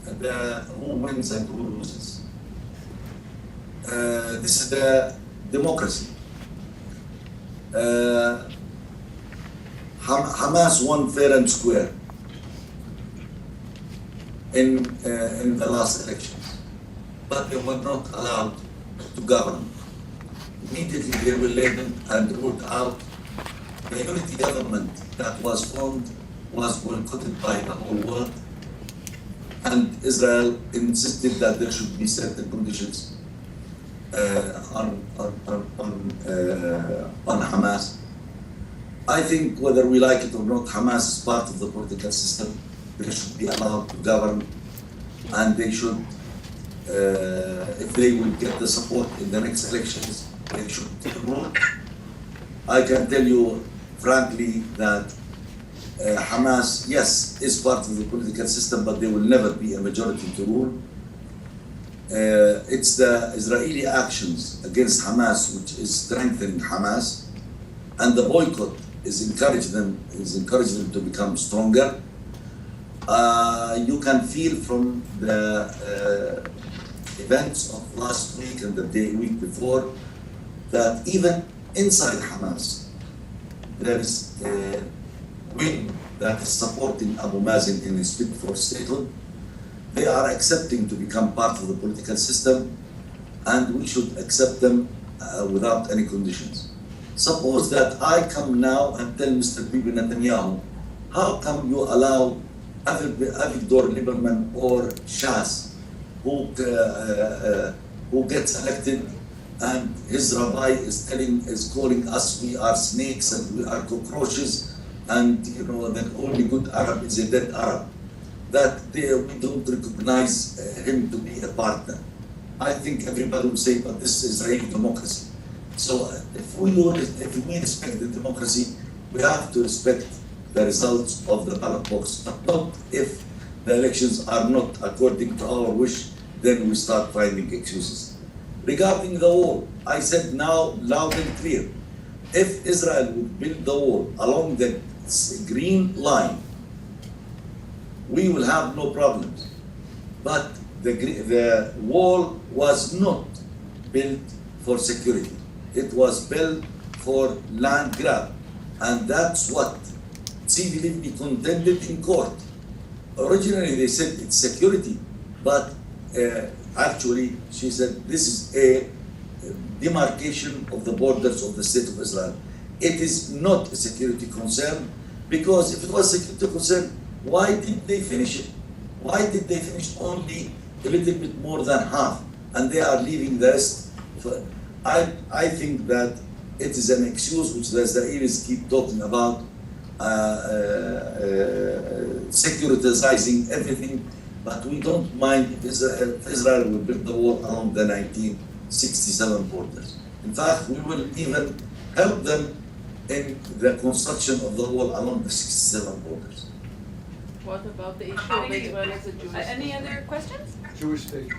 who wins and who loses. This is the democracy. Hamas won fair and square in the last elections, but they were not allowed to govern. Immediately they were labeled and ruled out. The unity government that was formed was boycotted by the whole world, and Israel insisted that there should be certain conditions on Hamas. I think whether we like it or not, Hamas is part of the political system. They should be allowed to govern, and they should, if they will get the support in the next elections, they should rule. I can tell you frankly that Hamas, yes, is part of the political system, but they will never be a majority to rule. It's the Israeli actions against Hamas which is strengthening Hamas, and the boycott is encouraging them to become stronger. You can feel from the events of last week and the week before that even inside Hamas there is a wing that is supporting Abu Mazen in his bid for statehood. They are accepting to become part of the political system, and we should accept them without any conditions. Suppose that I come now and tell Mr. Bibi Netanyahu, how come you allow Avigdor Lieberman or Shas, who gets elected, and his rabbi is calling us, we are snakes and we are cockroaches, and you know that only good Arab is a dead Arab, that we don't recognize him to be a partner. I think everybody will say, but this is Israeli democracy. So if we respect the democracy, we have to respect the results of the ballot box, but not if the elections are not according to our wish, then we start finding excuses. Regarding the wall, I said now loud and clear, if Israel would build the wall along the green line, we will have no problems. But the wall was not built for security. It was built for land grab. And that's what Tzvi Livni contended in court. Originally they said it's security, but actually she said this is a demarcation of the borders of the state of Israel. It is not a security concern, because if it was a security concern, why did they finish it? Why did they finish only a little bit more than half, and they are leaving the rest? I think that it is an excuse which the Israelis keep talking about, securitizing everything, but we don't mind if Israel will build the wall along the 1967 borders. In fact, we will even help them in the construction of the wall along the 67 borders. What about the issue of Israel as a Jewish Any state? other questions? Jewish state.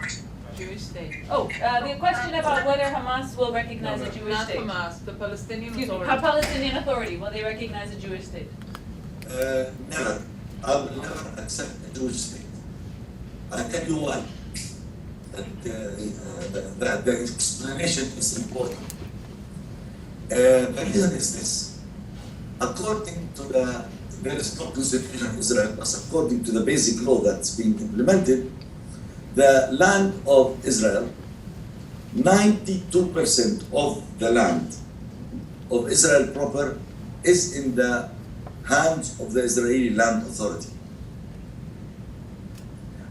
Jewish state? Oh, the question about whether Hamas will recognize a Jewish Not state. Hamas, the Palestinian Excuse me, Authority. Palestinian Authority, will they recognize a Jewish state? Never. I will never accept a Jewish state. I tell you why. The explanation is important. The reason is this. According to there is no constitution in Israel, but according to the basic law that's being implemented, the land of Israel, 92% of the land of Israel proper is in the hands of the Israeli Land Authority.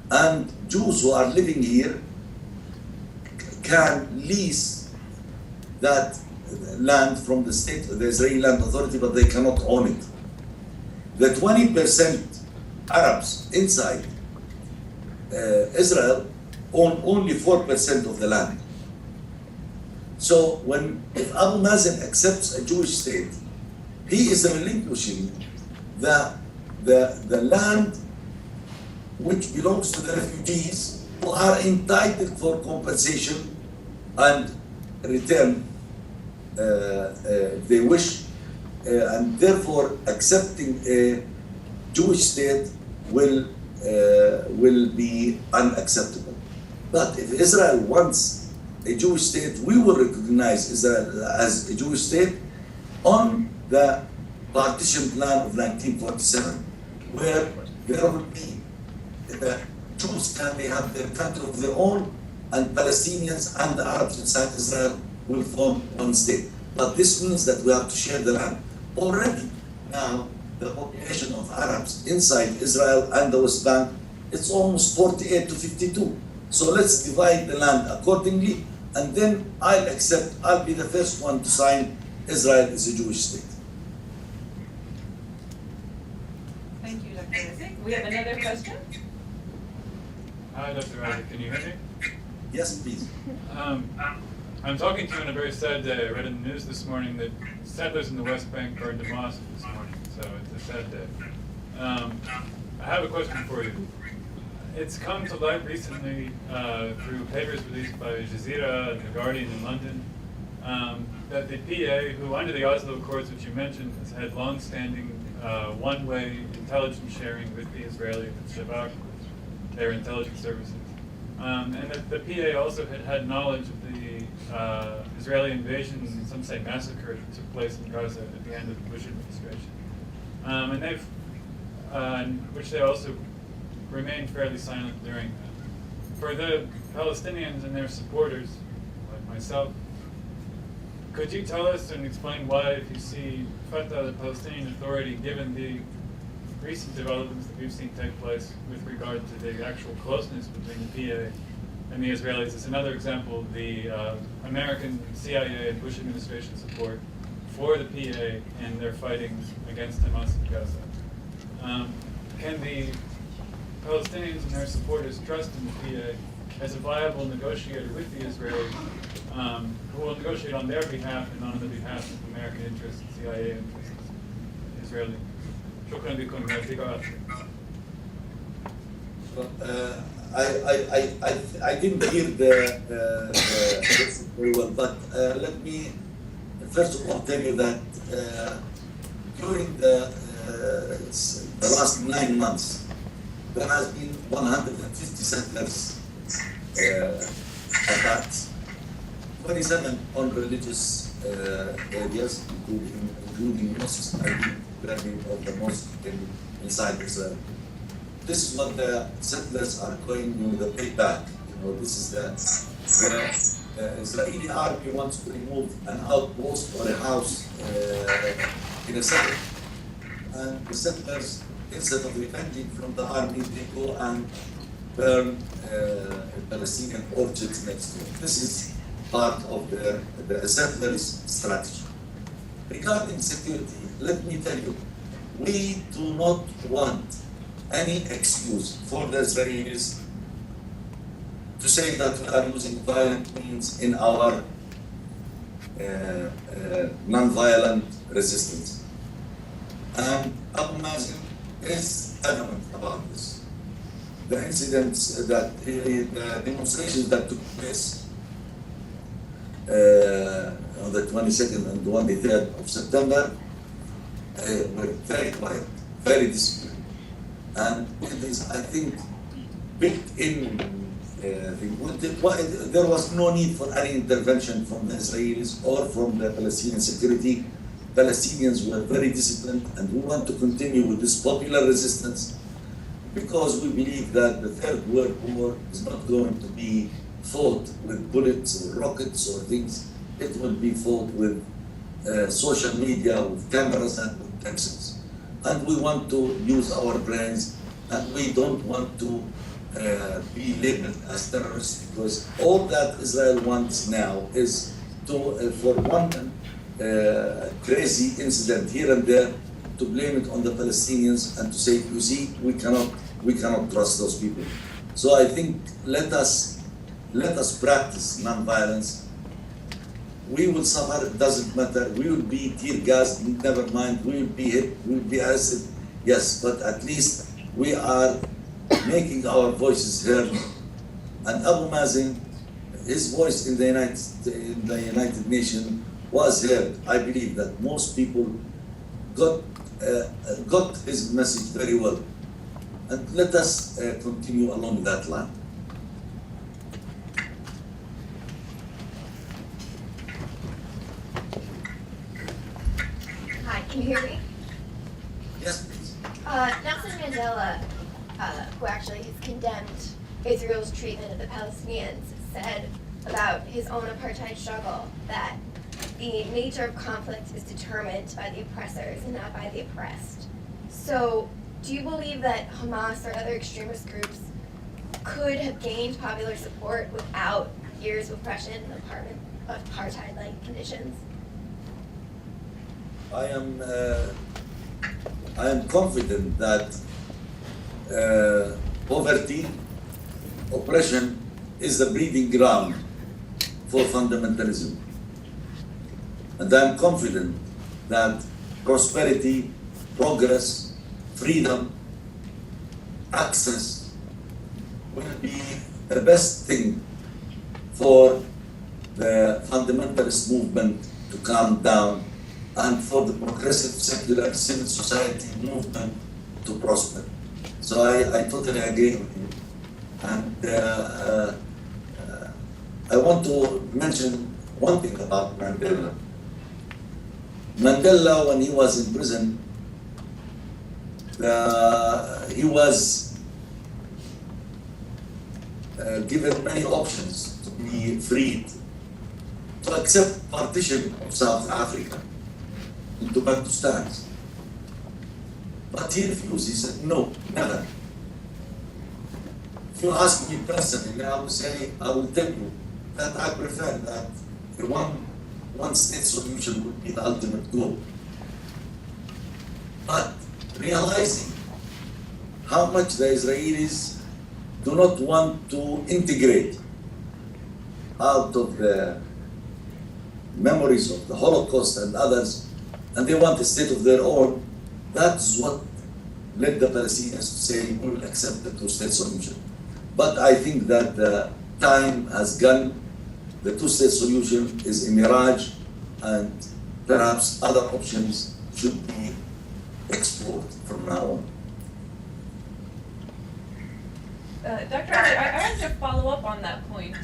And Jews who are living here can lease that land from the state, the Israeli Land Authority, but they cannot own it. The 20% Arabs inside Israel own only 4% of the land. So if Abu Mazen accepts a Jewish state, he is relinquishing the land which belongs to the refugees who are entitled for compensation and return if they wish, and therefore accepting a Jewish state will be unacceptable. But if Israel wants a Jewish state, we will recognize Israel as a Jewish state on the partition plan of 1947, where there will be the Jews they have their country of their own, and Palestinians and the Arabs inside Israel will form one state. But this means that we have to share the land. Already now, the population of Arabs inside Israel and the West Bank, it's almost 48 to 52. So let's divide the land accordingly, and then I'll be the first one to sign Israel as a Jewish state. Thank you, Dr. Isaac. We have another question? Hi, Dr. Isaac, can you hear me? Yes, please. I'm talking to you on a very sad day. I read in the news this morning that settlers in the West Bank burned a mosque this morning, so it's a sad day. I have a question for you. It's come to light recently through papers released by Jazeera and The Guardian in London that the PA, who under the Oslo Accords, which you mentioned, has had long-standing one-way intelligence sharing with the Israeli Shabak, their intelligence services, and that the PA also had knowledge of the Israeli invasion, and some say massacre, that took place in Gaza at the end of the Bush administration, which they also remained fairly silent during that. For the Palestinians and their supporters, like myself, could you tell us and explain why, if you see Fatah, the Palestinian Authority, given the recent developments that we've seen take place with regard to the actual closeness between the PA and the Israelis, is another example of the American CIA and Bush administration support for the PA in their fighting against Hamas in Gaza. Can the Palestinians and their supporters trust in the PA as a viable negotiator with the Israelis, who will negotiate on their behalf and not on the behalf of American interests, CIA interests, Israeli? شكرا لكم. Well, I didn't hear the very well, but let me first of all tell you that during the last 9 months, there has been 150 settlers attacks, 27 on religious areas, including mosques, of the mosque inside Israel. This is what the settlers are calling the payback. This is the Israeli army wants to remove an outpost or a house in a city, and the settlers, instead of repenting from the army, they go and burn Palestinian orchards next to it. This is part of the settlers' strategy. Regarding security, let me tell you, we do not want any excuse for the Israelis to say that we are using violent means in our non-violent resistance. And Abu Mazen is adamant about this. The incidents the demonstrations that took place on the 22nd and 23rd of September were very quiet, very disciplined. And it is, I think, built in, there was no need for any intervention from the Israelis or from the Palestinian security. Palestinians were very disciplined, and we want to continue with this popular resistance because we believe that the Third World War is not going to be fought with bullets or rockets or things. It will be fought with social media, with cameras and with pencils. And we want to use our brains, and we don't want to be labeled as terrorists, because all that Israel wants now is to, for one crazy incident here and there, to blame it on the Palestinians and to say, you see, we cannot trust those people. So I think let us practice non-violence. We will suffer, it doesn't matter. We will be tear gassed, never mind. We will be hit, we will be arrested, yes, but at least we are making our voices heard. And Abu Mazen, his voice in the United Nations was heard. I believe that most people got his message very well. And let us continue along that line. Hi, can you hear me? Yes, please. Nelson Mandela, who actually has condemned Israel's treatment of the Palestinians, said about his own apartheid struggle that the nature of conflict is determined by the oppressors and not by the oppressed. So, do you believe that Hamas or other extremist groups could have gained popular support without years of oppression and apartheid-like conditions? I am confident that poverty, oppression is the breeding ground for fundamentalism. And I am confident that prosperity, progress, freedom, access will be the best thing for the fundamentalist movement to calm down and for the progressive secular civil society movement to prosper. So I totally agree with you. And I want to mention one thing about Mandela. Mandela, when he was in prison, he was given many options to be freed, to accept partition of South Africa into Pakistan. But he refused. He said, no, never. If you ask me personally, I will tell you that I prefer that the one state solution would be the ultimate goal. But realizing how much the Israelis do not want to integrate out of the memories of the Holocaust and others, and they want a state of their own, that's what led the Palestinians to say, we will accept the two-state solution. But I think that the time has gone. The two-state solution is a mirage, and perhaps other options should be explored from now on. Dr. Isaac, I wanted to follow up on that point.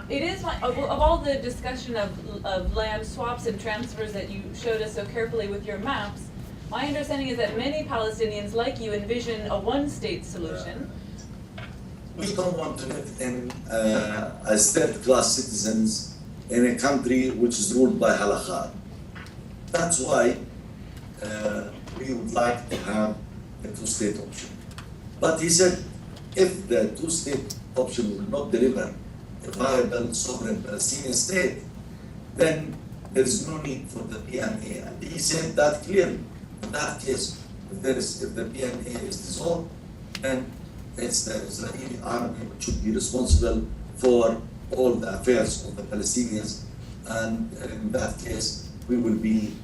It is of all the discussion of land swaps and transfers that you showed us so carefully with your maps, my understanding is that many Palestinians like you envision a one-state solution. We don't want to live in as third-class citizens in a country which is ruled by halakha. That's why we would like to have a two-state option. But he said, if the two-state option will not deliver a viable sovereign Palestinian state, then there is no need for the PNA. And he said that clearly. In that case, if the PNA is dissolved, then it's the Israeli army which should be responsible for all the affairs of the Palestinians, and in that case, we will be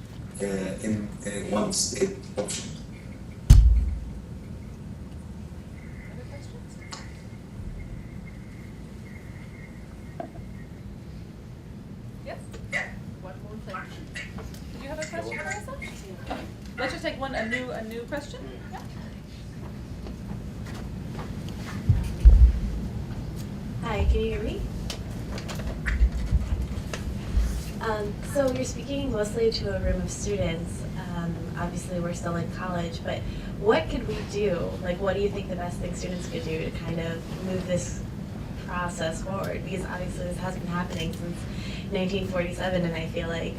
in a one-state option. Other questions? Yes? One more thing. Did you have a question, Marissa? Let's just take a new question. Yeah. Hi, can you hear me? So you're speaking mostly to a room of students. Obviously, we're still in college, but what could we do? Like, what do you think the best thing students could do to kind of move this process forward? Because obviously this has been happening since 1947, and I feel like,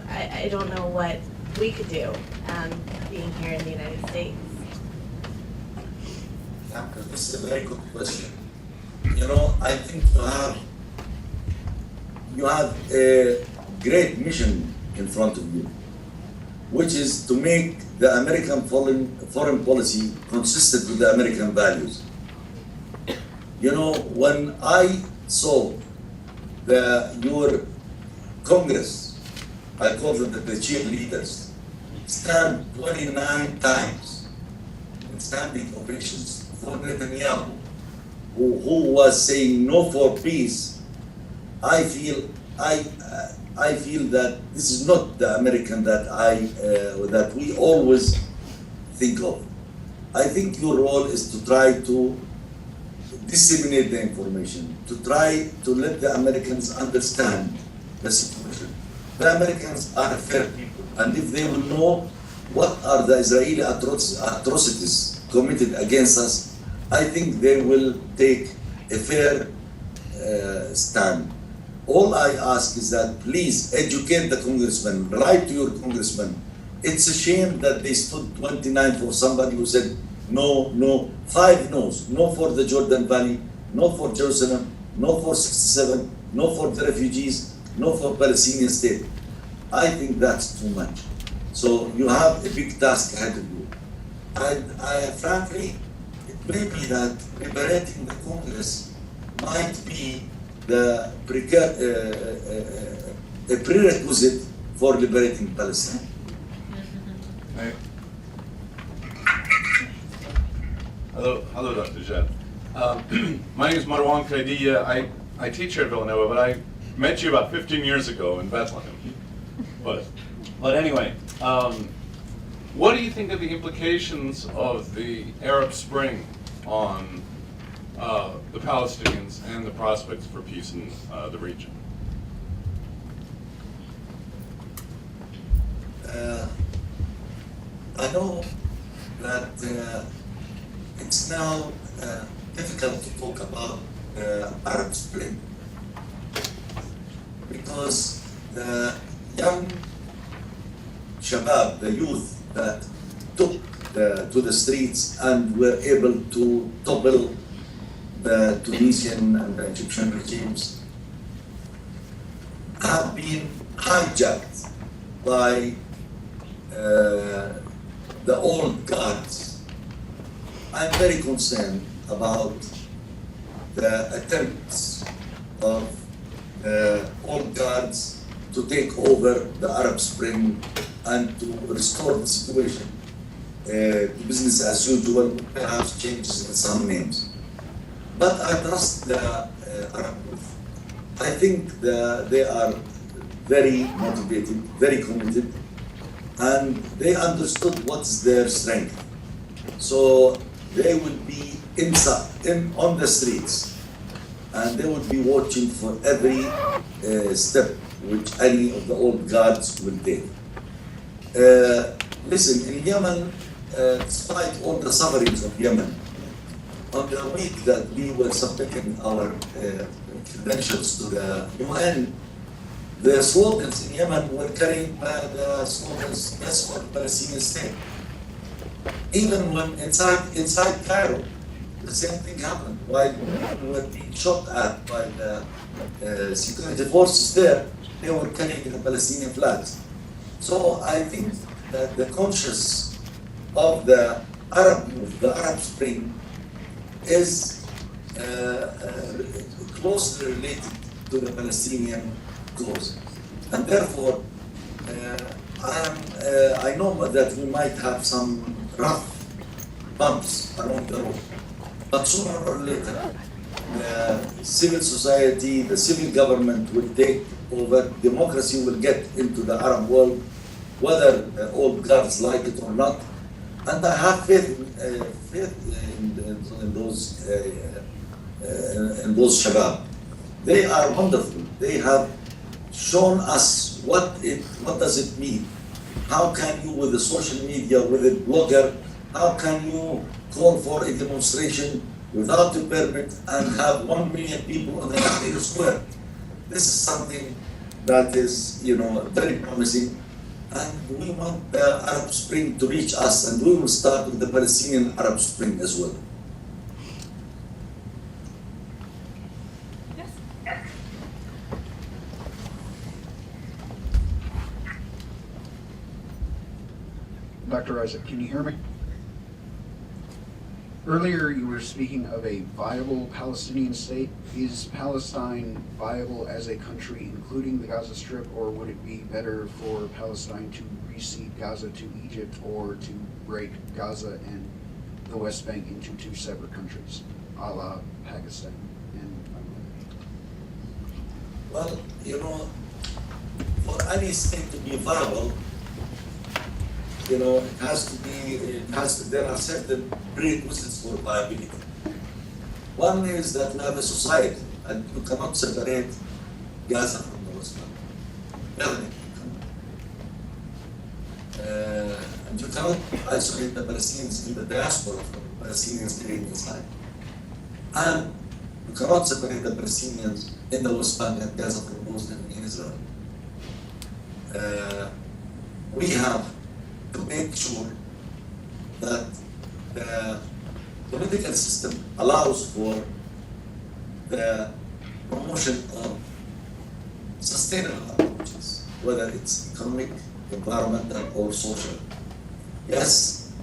I don't know what we could do being here in the United States. This is a very good question. I think you have a great mission in front of you, which is to make the American foreign policy consistent with the American values. When I saw your Congress, I call them the cheerleaders, stand 29 times in standing ovations for Netanyahu, who was saying no for peace, I feel that this is not the American that we always think of. I think your role is to try to disseminate the information, to try to let the Americans understand the situation. The Americans are fair people, and if they will know what are the Israeli atrocities committed against us, I think they will take a fair stand. All I ask is that please educate the congressman, write to your congressman. It's a shame that they stood 29 for somebody who said no, 5 no's, no for the Jordan Valley, no for Jerusalem, no for 67, no for the refugees, no for Palestinian state. I think that's too much. So you have a big task ahead of you. I frankly, it may be that liberating the Congress might be a prerequisite for liberating Palestine. Hello, Dr. Jad. My name is Marwan Khaidiya. I teach here at Villanova, but I met you about 15 years ago in Bethlehem. But anyway, what do you think of the implications of the Arab Spring on the Palestinians and the prospects for peace in the region? I know that it's now difficult to talk about the Arab Spring because the young Shabab, the youth that took to the streets and were able to topple the Tunisian and the Egyptian regimes have been hijacked by the old guards. I'm very concerned about the attempts of the old guards to take over the Arab Spring and to restore the situation. business as usual, perhaps changes in some names. But I trust the Arab group. I think they are very motivated, very committed, and they understood what's their strength. So they will be on the streets, and they will be watching for every step which any of the old guards will take. Listen, in Yemen, despite all the sufferings of Yemen, on the week that we were submitting our credentials to the UN, the slogans in Yemen were carried by the slogans, yes, for the Palestinian state. Even when inside Cairo, the same thing happened. While we were being shot at by the security forces there, they were carrying the Palestinian flags. So I think that the conscience of the Arab move, the Arab Spring, is closely related to the Palestinian cause. And therefore, I know that we might have some rough bumps along the road, but sooner or later, the civil society, the civil government will take over, democracy will get into the Arab world, whether the old guards like it or not. And I have faith in those Shabab. They are wonderful. They have shown us what does it mean. How can you, with the social media, with a blogger, how can you call for a demonstration without a permit and have 1 million people on the Tahrir Square? This is something that is, very promising. And we want the Arab Spring to reach us, and we will start with the Palestinian Arab Spring as well. Yes. Dr. Isaac, can you hear me? Earlier, you were speaking of a viable Palestinian state. Is Palestine viable as a country, including the Gaza Strip, or would it be better for Palestine to recede Gaza to Egypt or to break Gaza and the West Bank into two separate countries, a la Pakistan and Bangladesh? Well, for any state to be viable, there are certain prerequisites for viability. One is that we have a society, and you cannot separate Gaza from the West Bank. Never you can. And you cannot isolate the Palestinians in the diaspora from the Palestinians living inside. And you cannot separate the Palestinians in the West Bank and Gaza from those living in Israel. We have to make sure that the political system allows for the promotion of sustainable approaches, whether it's economic, environmental, or social. Yes,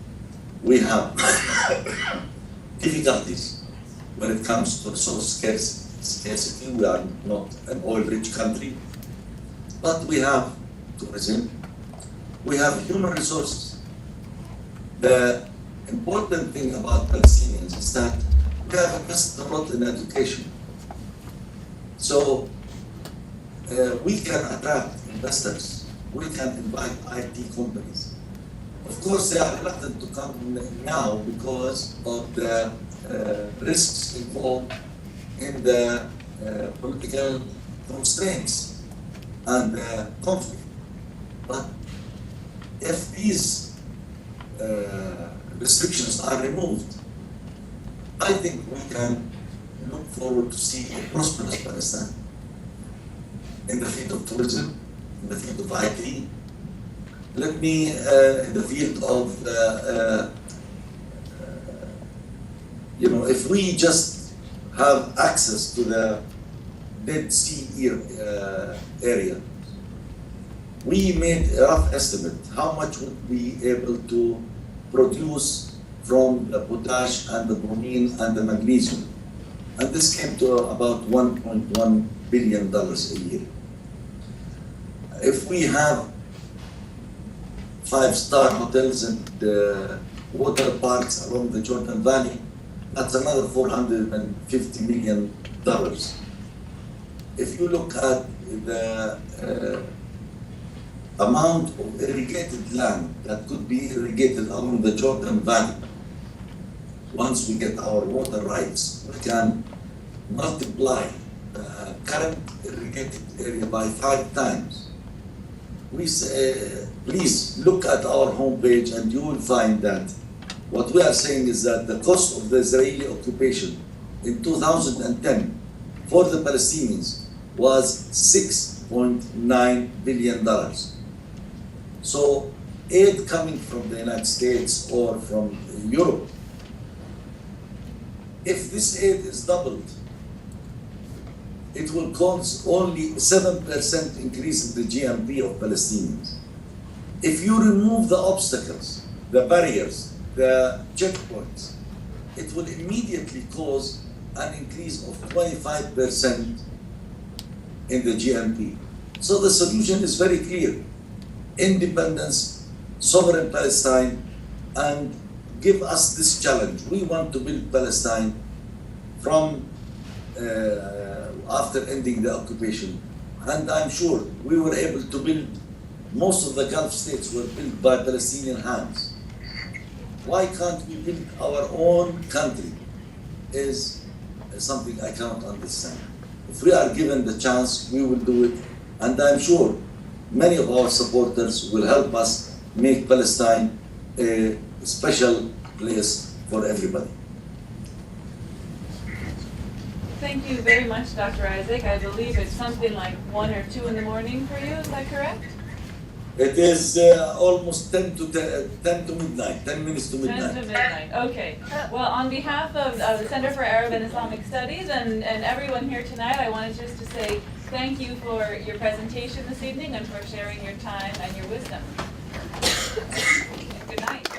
we have difficulties when it comes to resource scarcity. We are not an oil-rich country, but we have tourism. We have human resources. The important thing about Palestinians is that we have invested a lot in education. So we can attract investors. We can invite IT companies. Of course, they are reluctant to come now because of the risks involved in the political constraints and conflict. But if these restrictions are removed, I think we can look forward to see a prosperous Palestine in the field of tourism, in the field of IT, in the field of, if we just have access to the Dead Sea area, we made a rough estimate how much would we be able to produce from the potash and the bromine and the magnesium. And this came to about $1.1 billion a year. If we have 5-star hotels and water parks along the Jordan Valley. That's another $450 million. If you look at the amount of irrigated land that could be irrigated along the Jordan Valley, once we get our water rights, we can multiply the current irrigated area by 5 times. We say, please look at our homepage and you will find that what we are saying is that the cost of the Israeli occupation in 2010 for the Palestinians was $6.9 billion. So aid coming from the United States or from Europe, if this aid is doubled, it will cause only 7% increase in the GMP of Palestinians. If you remove the obstacles, the barriers, the checkpoints, it will immediately cause an increase of 25% in the GMP. So the solution is very clear. Independence, sovereign Palestine, and give us this challenge. We want to build Palestine from after ending the occupation. And I'm sure we were able to build, most of the Gulf states were built by Palestinian hands. Why can't we build our own country is something I cannot understand. If we are given the chance, we will do it. And I'm sure many of our supporters will help us make Palestine a special place for everybody. Thank you very much, Dr. Isaac. I believe it's something like 1 or 2 in the morning for you, is that correct? It is almost 10 to midnight, 10 minutes to 10 midnight. to midnight, okay. Well, on behalf of the Center for Arab and Islamic Studies and everyone here tonight, I wanted just to say thank you for your presentation this evening and for sharing your time and your wisdom. Good night.